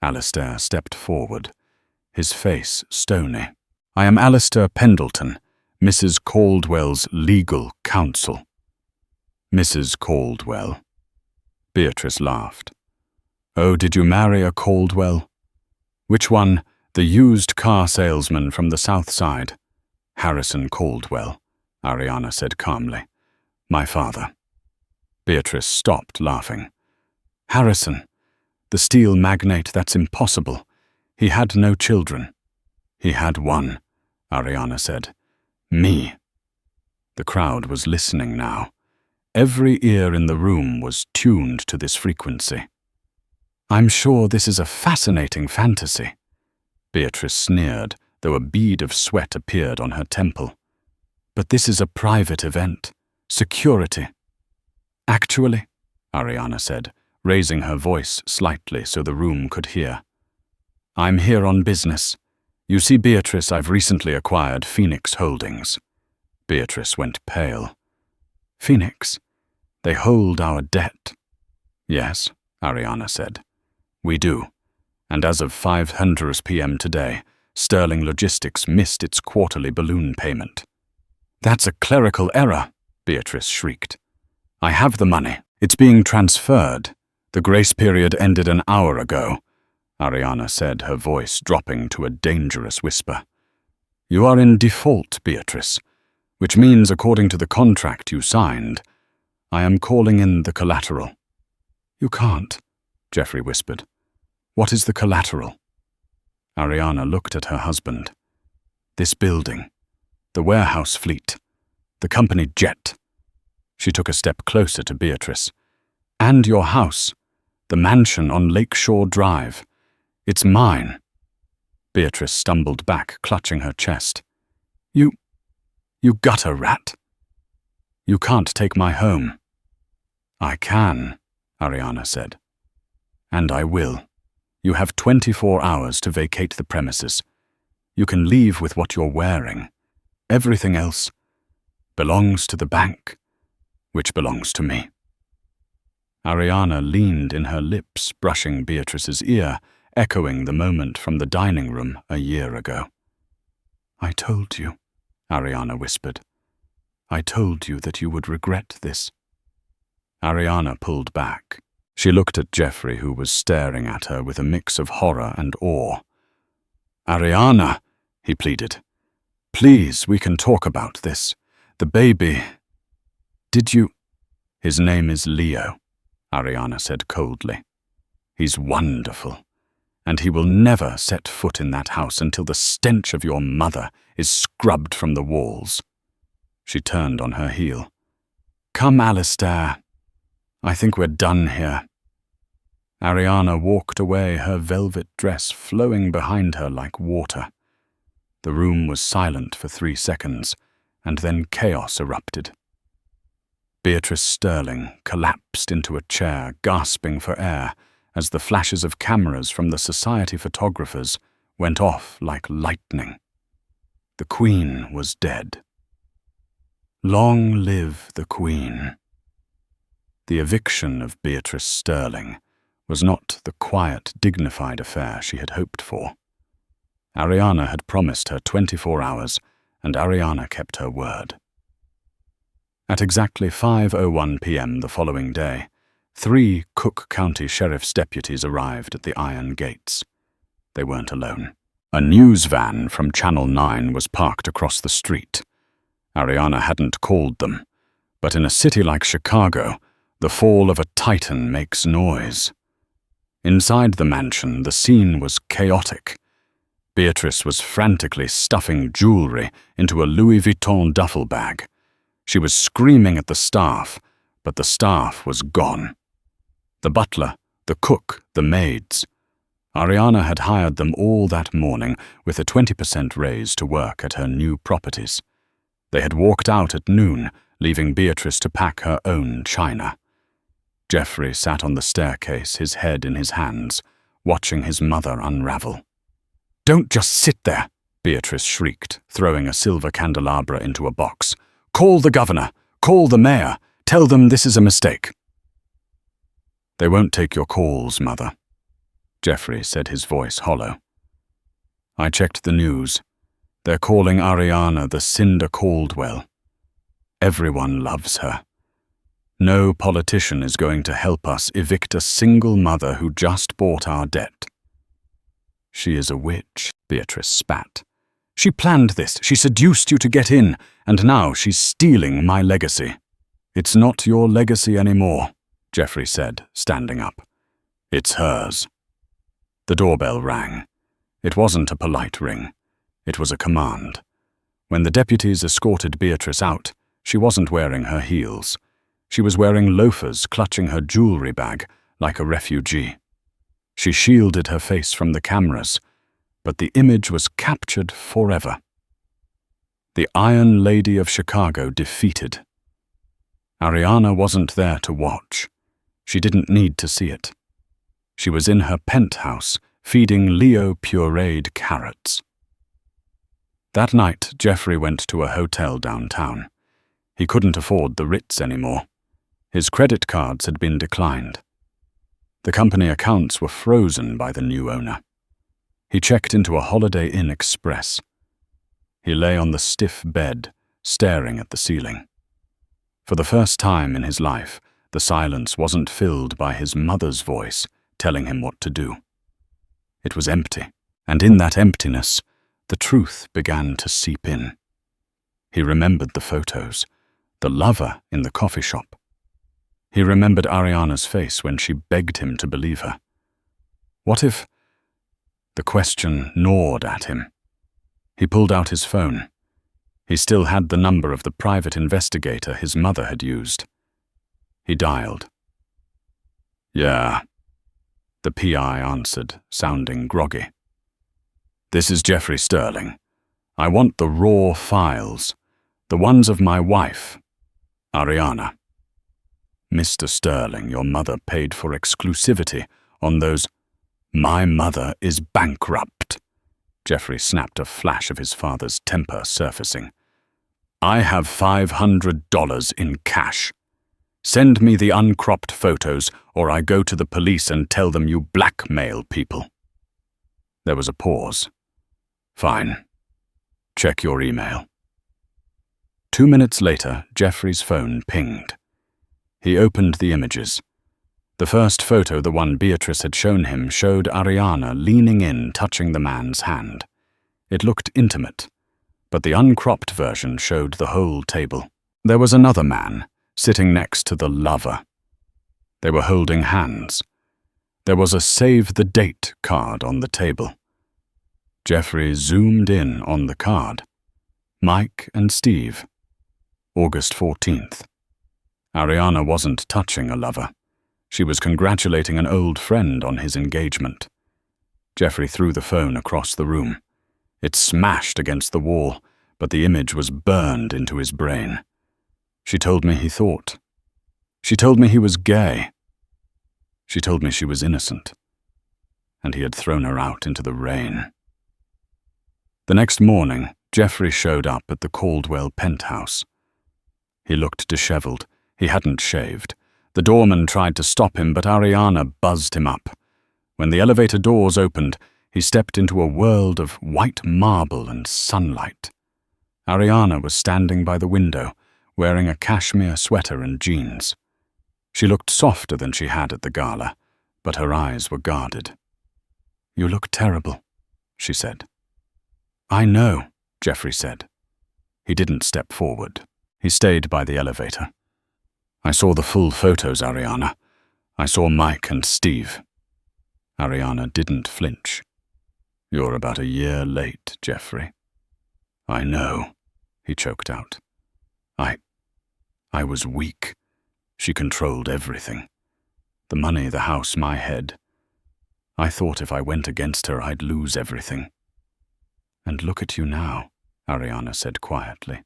Alistair stepped forward, his face stony. "I am Alistair Pendleton, Mrs. Caldwell's legal counsel." "Mrs. Caldwell." Beatrice laughed. "Oh, did you marry a Caldwell?" "Which one? The used car salesman from the South Side?" "Harrison Caldwell," Ariana said calmly. "My father." Beatrice stopped laughing. "Harrison, the steel magnate, that's impossible. He had no children." "He had one," Ariana said. "Me." The crowd was listening now. Every ear in the room was tuned to this frequency. "I'm sure this is a fascinating fantasy," Beatrice sneered, though a bead of sweat appeared on her temple. "But this is a private event. Security." "Actually," Ariana said, raising her voice slightly so the room could hear, "I'm here on business. You see, Beatrice, I've recently acquired Phoenix Holdings." Beatrice went pale. "Phoenix? They hold our debt." "Yes," Ariana said. "We do. And as of 5:00 p.m. today, Sterling Logistics missed its quarterly balloon payment." "That's a clerical error," Beatrice shrieked. "I have the money. It's being transferred. The grace period ended an hour ago," Ariana said, her voice dropping to a dangerous whisper. "You are in default, Beatrice, which means, according to the contract you signed, I am calling in the collateral." "You can't," Jeffrey whispered. "What is the collateral?" Ariana looked at her husband. "This building, the warehouse fleet, the company jet." She took a step closer to Beatrice. "And your house, the mansion on Lakeshore Drive. It's mine." Beatrice stumbled back, clutching her chest. You gutter rat. "You can't take my home." "I can," Ariana said. "And I will. You have 24 hours to vacate the premises. You can leave with what you're wearing. Everything else belongs to the bank, which belongs to me." Ariana leaned in her lips, brushing Beatrice's ear, echoing the moment from the dining room a year ago. "I told you," Ariana whispered. "I told you that you would regret this." Ariana pulled back. She looked at Jeffrey, who was staring at her with a mix of horror and awe. "Ariana," he pleaded. "Please, we can talk about this. The baby. Did you—" "His name is Leo," Ariana said coldly. "He's wonderful, and he will never set foot in that house until the stench of your mother is scrubbed from the walls." She turned on her heel. "Come, Alistair. I think we're done here." Ariana walked away, her velvet dress flowing behind her like water. The room was silent for 3 seconds, and then chaos erupted. Beatrice Sterling collapsed into a chair, gasping for air, as the flashes of cameras from the society photographers went off like lightning. The Queen was dead. Long live the Queen. The eviction of Beatrice Sterling was not the quiet, dignified affair she had hoped for. Ariana had promised her 24 hours, and Ariana kept her word. At exactly 5:01 p.m. the following day, 3 Cook County Sheriff's deputies arrived at the iron gates. They weren't alone. A news van from Channel 9 was parked across the street. Ariana hadn't called them, but in a city like Chicago, the fall of a titan makes noise. Inside the mansion, the scene was chaotic. Beatrice was frantically stuffing jewelry into a Louis Vuitton duffel bag. She was screaming at the staff, but the staff was gone. The butler, the cook, the maids. Ariana had hired them all that morning with a 20% raise to work at her new properties. They had walked out at noon, leaving Beatrice to pack her own china. Jeffrey sat on the staircase, his head in his hands, watching his mother unravel. Don't just sit there, Beatrice shrieked, throwing a silver candelabra into a box. Call the governor. Call the mayor. Tell them this is a mistake. They won't take your calls, Mother, Geoffrey said, his voice hollow. I checked the news. They're calling Ariana the Cinder Caldwell. Everyone loves her. No politician is going to help us evict a single mother who just bought our debt. She is a witch, Beatrice spat. She planned this, she seduced you to get in, and now she's stealing my legacy. It's not your legacy anymore, Geoffrey said, standing up. It's hers. The doorbell rang. It wasn't a polite ring. It was a command. When the deputies escorted Beatrice out, she wasn't wearing her heels. She was wearing loafers, clutching her jewelry bag like a refugee. She shielded her face from the cameras, but the image was captured forever. The Iron Lady of Chicago defeated. Ariana wasn't there to watch. She didn't need to see it. She was in her penthouse, feeding Leo pureed carrots. That night, Geoffrey went to a hotel downtown. He couldn't afford the Ritz anymore. His credit cards had been declined. The company accounts were frozen by the new owner. He checked into a Holiday Inn Express. He lay on the stiff bed, staring at the ceiling. For the first time in his life, the silence wasn't filled by his mother's voice telling him what to do. It was empty, and in that emptiness, the truth began to seep in. He remembered the photos, the lover in the coffee shop. He remembered Ariana's face when she begged him to believe her. What if... The question gnawed at him. He pulled out his phone. He still had the number of the private investigator his mother had used. He dialed. Yeah, the PI answered, sounding groggy. This is Geoffrey Sterling. I want the raw files, the ones of my wife, Ariana. Mr. Sterling, your mother paid for exclusivity on those... My mother is bankrupt. Geoffrey snapped, a flash of his father's temper surfacing. I have $500 in cash. Send me the uncropped photos, or I go to the police and tell them you blackmail people. There was a pause. Fine. Check your email. 2 minutes later, Geoffrey's phone pinged. He opened the images. The first photo, the one Beatrice had shown him, showed Ariana leaning in, touching the man's hand. It looked intimate, but the uncropped version showed the whole table. There was another man, sitting next to the lover. They were holding hands. There was a Save the Date card on the table. Geoffrey zoomed in on the card. Mike and Steve. August 14th. Ariana wasn't touching a lover. She was congratulating an old friend on his engagement. Geoffrey threw the phone across the room. It smashed against the wall, but the image was burned into his brain. She told me he thought. She told me he was gay. She told me she was innocent. And he had thrown her out into the rain. The next morning, Geoffrey showed up at the Caldwell penthouse. He looked disheveled. He hadn't shaved. The doorman tried to stop him, but Ariana buzzed him up. When the elevator doors opened, he stepped into a world of white marble and sunlight. Ariana was standing by the window, wearing a cashmere sweater and jeans. She looked softer than she had at the gala, but her eyes were guarded. You look terrible, she said. I know, Geoffrey said. He didn't step forward. He stayed by the elevator. I saw the full photos, Ariana. I saw Mike and Steve. Ariana didn't flinch. You're about a year late, Geoffrey. I know, he choked out. I was weak. She controlled everything. The money, the house, my head. I thought if I went against her, I'd lose everything. And look at you now, Ariana said quietly.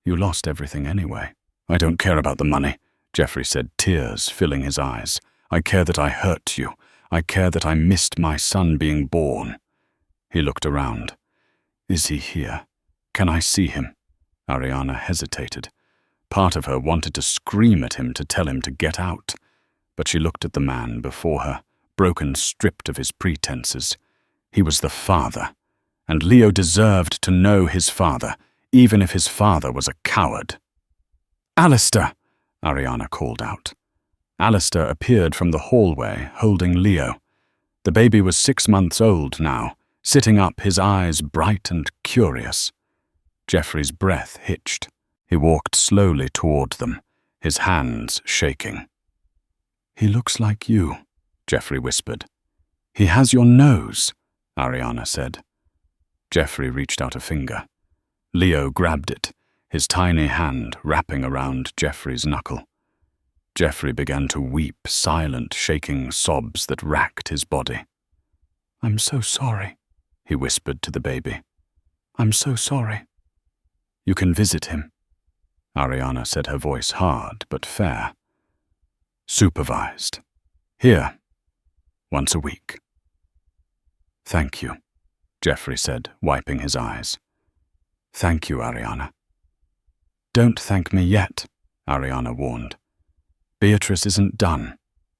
You lost everything anyway. I don't care about the money, Geoffrey said, tears filling his eyes. I care that I hurt you. I care that I missed my son being born. He looked around. Is he here? Can I see him? Ariana hesitated. Part of her wanted to scream at him to tell him to get out, but she looked at the man before her, broken, stripped of his pretenses. He was the father, and Leo deserved to know his father, even if his father was a coward. Alistair! Ariana called out. Alistair appeared from the hallway, holding Leo. The baby was 6 months old now, sitting up, his eyes bright and curious. Geoffrey's breath hitched. He walked slowly toward them, his hands shaking. He looks like you, Geoffrey whispered. He has your nose, Ariana said. Geoffrey reached out a finger. Leo grabbed it, his tiny hand wrapping around Geoffrey's knuckle. Geoffrey began to weep, silent, shaking sobs that racked his body. I'm so sorry, he whispered to the baby. I'm so sorry. You can visit him, Ariana said, her voice hard but fair. Supervised. Here. Once a week. Thank you, Geoffrey said, wiping his eyes. Thank you, Ariana. Don't thank me yet, Ariana warned. Beatrice isn't done.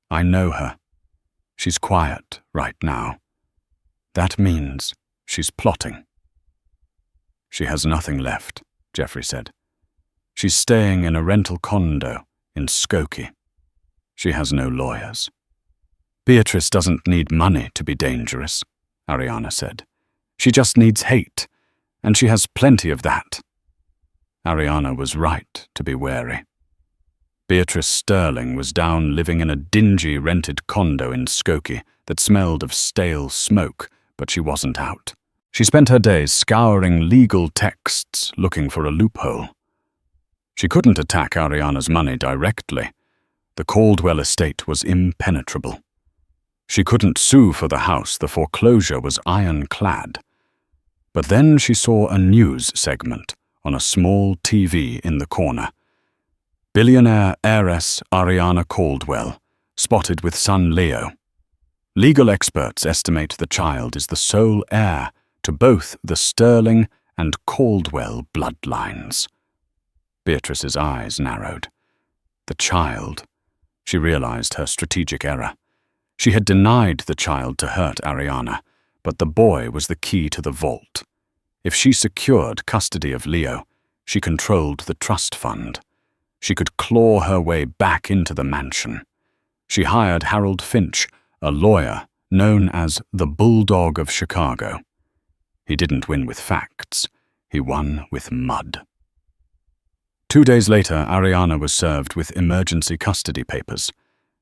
I know her. She's quiet right now. That means she's plotting. She has nothing left, Geoffrey said. She's staying in a rental condo in Skokie. She has no lawyers. Beatrice doesn't need money to be dangerous, Ariana said. She just needs hate, and she has plenty of that. Ariana was right to be wary. Beatrice Sterling was down living in a dingy rented condo in Skokie that smelled of stale smoke, but she wasn't out. She spent her days scouring legal texts looking for a loophole. She couldn't attack Ariana's money directly. The Caldwell estate was impenetrable. She couldn't sue for the house, the foreclosure was ironclad. But then she saw a news segment on a small TV in the corner. Billionaire heiress Ariana Caldwell, spotted with son Leo. Legal experts estimate the child is the sole heir to both the Sterling and Caldwell bloodlines. Beatrice's eyes narrowed. The child. She realized her strategic error. She had denied the child to hurt Ariana, but the boy was the key to the vault. If she secured custody of Leo, she controlled the trust fund. She could claw her way back into the mansion. She hired Harold Finch, a lawyer known as the Bulldog of Chicago. He didn't win with facts. He won with mud. 2 days later, Ariana was served with emergency custody papers.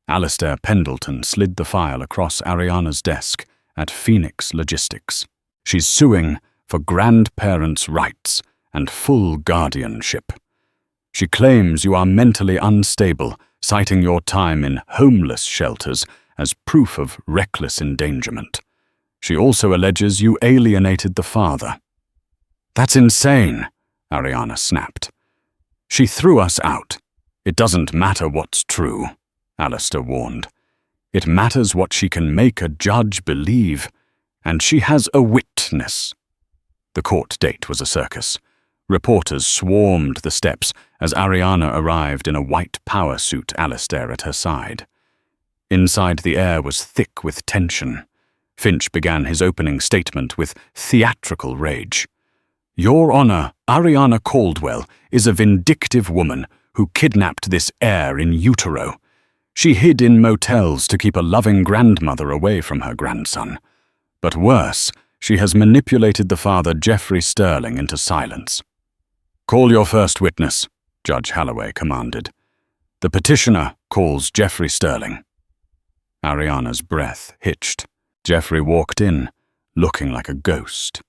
Alistair Pendleton slid the file across Ariana's desk at Phoenix Logistics. She's suing for grandparents' rights and full guardianship. She claims you are mentally unstable, citing your time in homeless shelters as proof of reckless endangerment. She also alleges you alienated the father. That's insane, Ariana snapped. She threw us out. It doesn't matter what's true, Alistair warned. It matters what she can make a judge believe, and she has a witness. The court date was a circus. Reporters swarmed the steps as Ariana arrived in a white power suit, Alistair at her side. Inside, the air was thick with tension. Finch began his opening statement with theatrical rage. Your Honor, Ariana Caldwell is a vindictive woman who kidnapped this heir in utero. She hid in motels to keep a loving grandmother away from her grandson. But worse, she has manipulated the father Geoffrey Sterling into silence. Call your first witness, Judge Halloway commanded. The petitioner calls Geoffrey Sterling. Ariana's breath hitched. Geoffrey walked in, looking like a ghost.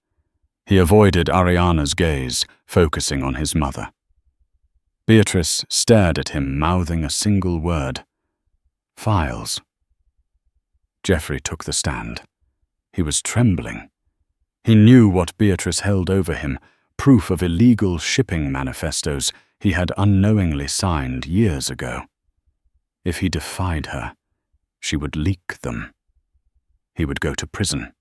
He avoided Ariana's gaze, focusing on his mother. Beatrice stared at him, mouthing a single word. Files. Geoffrey took the stand. He was trembling. He knew what Beatrice held over him, proof of illegal shipping manifestos he had unknowingly signed years ago. If he defied her, she would leak them. He would go to prison.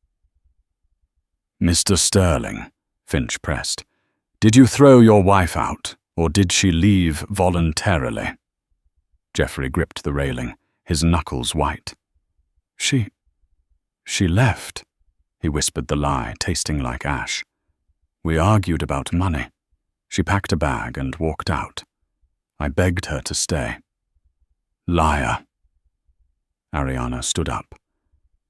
Mr. Sterling, Finch pressed, did you throw your wife out, or did she leave voluntarily? Geoffrey gripped the railing, his knuckles white. She left, he whispered the lie, tasting like ash. We argued about money. She packed a bag and walked out. I begged her to stay. Liar. Ariana stood up,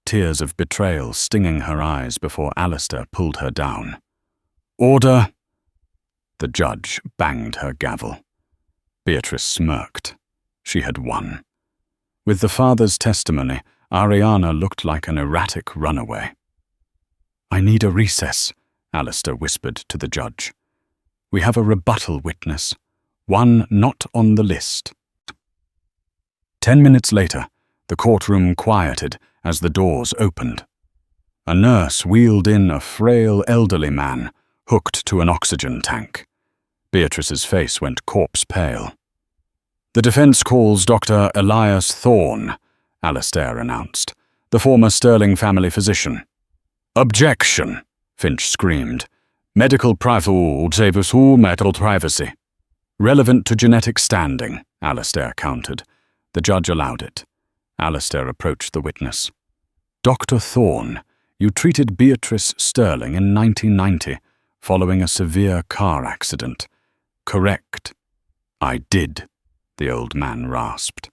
tears of betrayal stinging her eyes before Alistair pulled her down. Order! The judge banged her gavel. Beatrice smirked. She had won. With the father's testimony, Ariana looked like an erratic runaway. I need a recess, Alistair whispered to the judge. We have a rebuttal witness, one not on the list. 10 minutes later, the courtroom quieted as the doors opened. A nurse wheeled in a frail elderly man, hooked to an oxygen tank. Beatrice's face went corpse pale. The defense calls Dr. Elias Thorne, Alistair announced, the former Sterling family physician. Objection, Finch screamed. Medical privacy. Relevant to genetic standing, Alistair countered. The judge allowed it. Alistair approached the witness. Dr. Thorne, you treated Beatrice Sterling in 1990, following a severe car accident. Correct. I did, the old man rasped.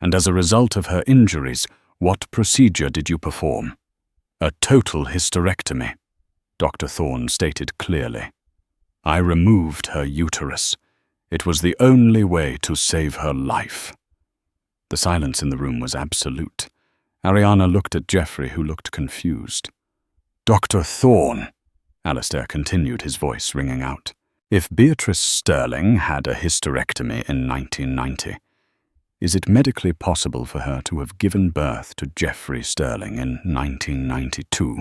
And as a result of her injuries, what procedure did you perform? A total hysterectomy, Dr. Thorne stated clearly. I removed her uterus. It was the only way to save her life. The silence in the room was absolute. Ariana looked at Geoffrey, who looked confused. Dr. Thorne, Alistair continued, his voice ringing out. If Beatrice Sterling had a hysterectomy in 1990, is it medically possible for her to have given birth to Geoffrey Sterling in 1992?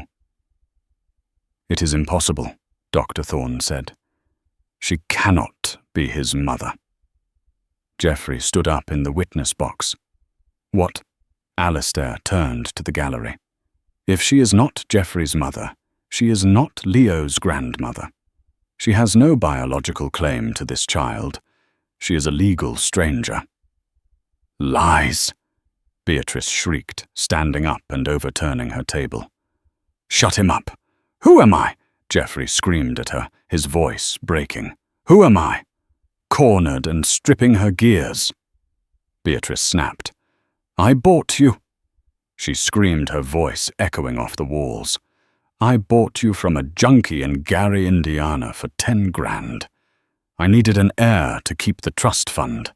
It is impossible, Dr. Thorne said. She cannot be his mother. Geoffrey stood up in the witness box. What? Alistair turned to the gallery. If she is not Geoffrey's mother, she is not Leo's grandmother. She has no biological claim to this child. She is a legal stranger. Lies, Beatrice shrieked, standing up and overturning her table. Shut him up. Who am I? Geoffrey screamed at her, his voice breaking. Who am I? Cornered and stripping her gears. Beatrice snapped. I bought you. She screamed, her voice echoing off the walls. I bought you from a junkie in Gary, Indiana for 10 grand. I needed an heir to keep the trust fund.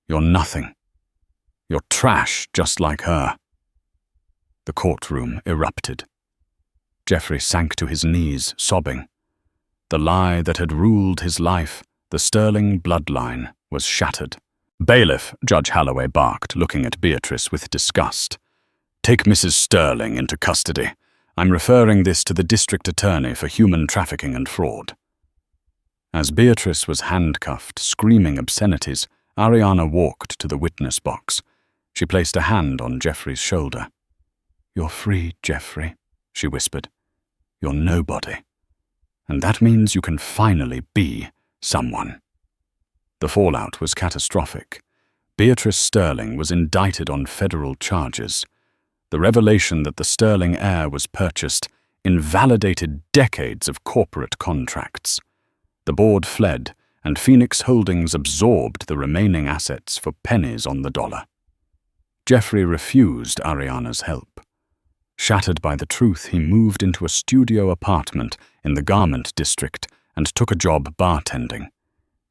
You're nothing. You're trash just like her. The courtroom erupted. Geoffrey sank to his knees, sobbing. The lie that had ruled his life, the Sterling bloodline, was shattered. Bailiff, Judge Halloway barked, looking at Beatrice with disgust. Take Mrs. Sterling into custody. I'm referring this to the district attorney for human trafficking and fraud. As Beatrice was handcuffed, screaming obscenities, Ariana walked to the witness box. She placed a hand on Geoffrey's shoulder. You're free, Geoffrey, she whispered. You're nobody. And that means you can finally be someone. The fallout was catastrophic. Beatrice Sterling was indicted on federal charges. The revelation that the Sterling heir was purchased invalidated decades of corporate contracts. The board fled, and Phoenix Holdings absorbed the remaining assets for pennies on the dollar. Geoffrey refused Ariana's help. Shattered by the truth, he moved into a studio apartment in the garment district and took a job bartending.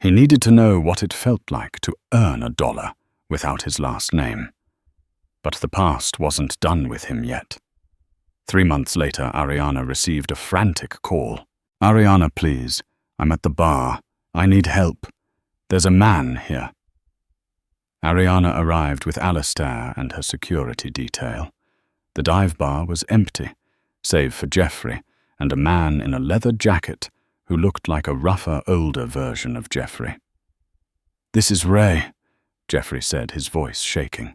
He needed to know what it felt like to earn $1 without his last name. But the past wasn't done with him yet. 3 months later, Ariana received a frantic call. Ariana, please. I'm at the bar. I need help. There's a man here. Ariana arrived with Alistair and her security detail. The dive bar was empty, save for Geoffrey and a man in a leather jacket who looked like a rougher, older version of Geoffrey. This is Ray, Geoffrey said, his voice shaking.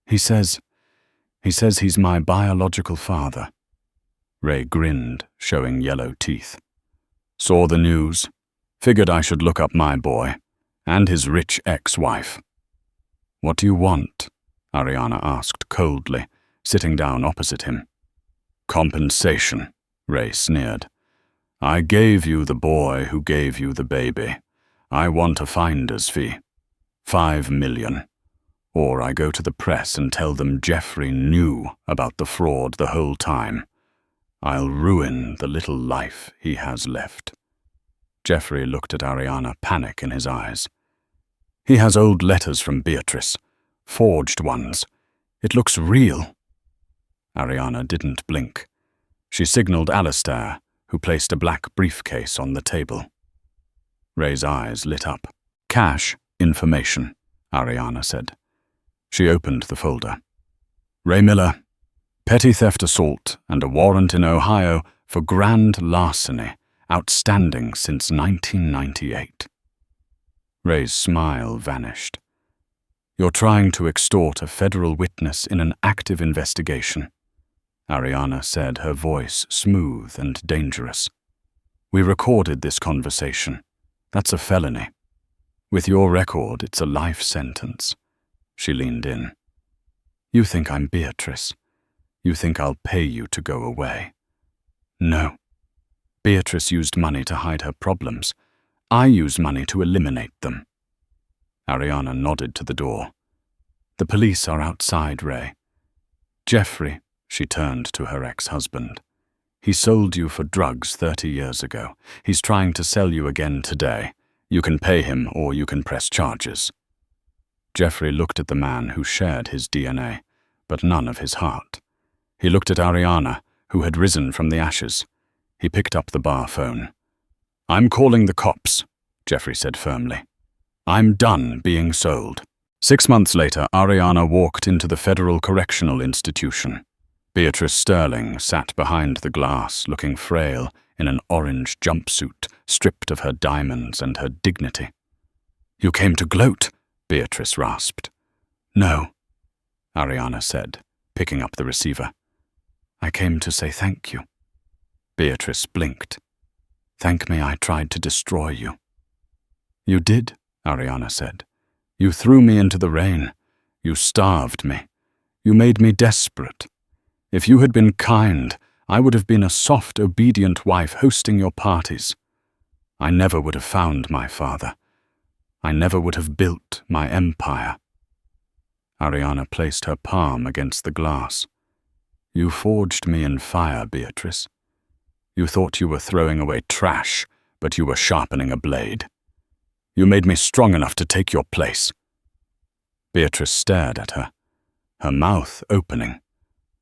He says he's my biological father. Ray grinned, showing yellow teeth. Saw the news. Figured I should look up my boy, and his rich ex-wife. What do you want? Ariana asked coldly, sitting down opposite him. Compensation, Ray sneered. I gave you the boy who gave you the baby. I want a finder's fee. $5 million. Or I go to the press and tell them Jeffrey knew about the fraud the whole time. I'll ruin the little life he has left. Jeffrey looked at Ariana, panic in his eyes. He has old letters from Beatrice, forged ones. It looks real. Ariana didn't blink. She signaled Alistair, who placed a black briefcase on the table. Ray's eyes lit up. Cash, information, Ariana said. She opened the folder. Ray Miller, petty theft assault and a warrant in Ohio for grand larceny, outstanding since 1998. Ray's smile vanished. You're trying to extort a federal witness in an active investigation, Ariana said, her voice smooth and dangerous. We recorded this conversation. That's a felony. With your record, it's a life sentence. She leaned in. You think I'm Beatrice. You think I'll pay you to go away. No. Beatrice used money to hide her problems. I use money to eliminate them. Ariana nodded to the door. The police are outside, Ray. Jeffrey, she turned to her ex-husband. He sold you for drugs 30 years ago. He's trying to sell you again today. You can pay him or you can press charges. Jeffrey looked at the man who shared his DNA, but none of his heart. He looked at Ariana, who had risen from the ashes. He picked up the bar phone. I'm calling the cops, Jeffrey said firmly. I'm done being sold. 6 months later, Ariana walked into the Federal Correctional Institution. Beatrice Sterling sat behind the glass, looking frail in an orange jumpsuit, stripped of her diamonds and her dignity. You came to gloat, Beatrice rasped. No, Ariana said, picking up the receiver. I came to say thank you. Beatrice blinked. Thank me I tried to destroy you. You did, Ariana said. You threw me into the rain. You starved me. You made me desperate. If you had been kind, I would have been a soft, obedient wife hosting your parties. I never would have found my father. I never would have built my empire. Ariana placed her palm against the glass. You forged me in fire, Beatrice. You thought you were throwing away trash, but you were sharpening a blade. You made me strong enough to take your place. Beatrice stared at her, her mouth opening,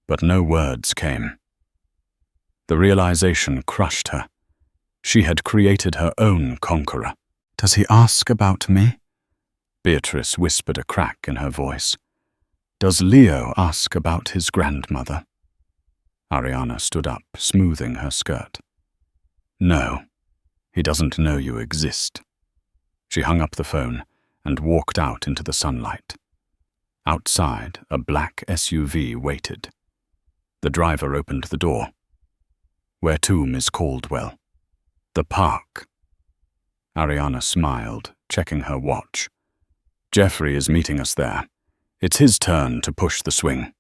but no words came. The realization crushed her. She had created her own conqueror. Does he ask about me? Beatrice whispered, a crack in her voice. Does Leo ask about his grandmother? Ariana stood up, smoothing her skirt. No, he doesn't know you exist. She hung up the phone and walked out into the sunlight. Outside, a black SUV waited. The driver opened the door. Where to, Miss Caldwell? The park. Ariana smiled, checking her watch. Jeffrey is meeting us there. It's his turn to push the swing.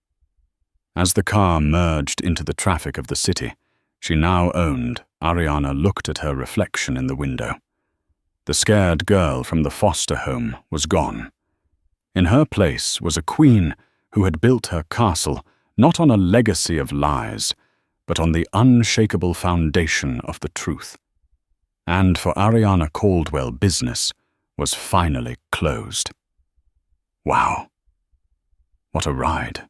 As the car merged into the traffic of the city she now owned, Ariana looked at her reflection in the window. The scared girl from the foster home was gone. In her place was a queen who had built her castle not on a legacy of lies, but on the unshakable foundation of the truth. And for Ariana Caldwell, business was finally closed. Wow. What a ride.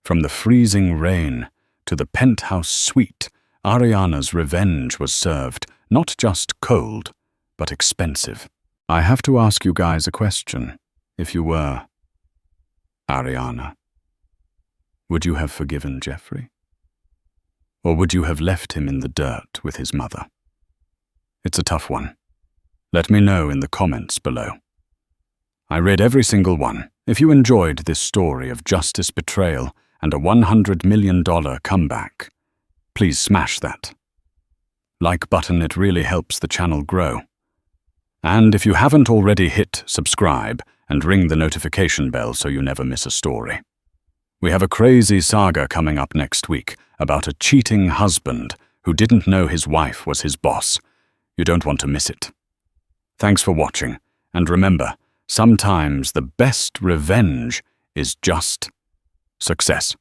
From the freezing rain to the penthouse suite, Ariana's revenge was served, not just cold, but expensive. I have to ask you guys a question. If you were Ariana, would you have forgiven Jeffrey? Or would you have left him in the dirt with his mother? It's a tough one. Let me know in the comments below. I read every single one. If you enjoyed this story of justice, betrayal, and a $100 million comeback, please smash that like button. It really helps the channel grow. And if you haven't already, hit subscribe and ring the notification bell so you never miss a story. We have a crazy saga coming up next week about a cheating husband who didn't know his wife was his boss. You don't want to miss it. Thanks for watching, and remember, sometimes the best revenge is just success.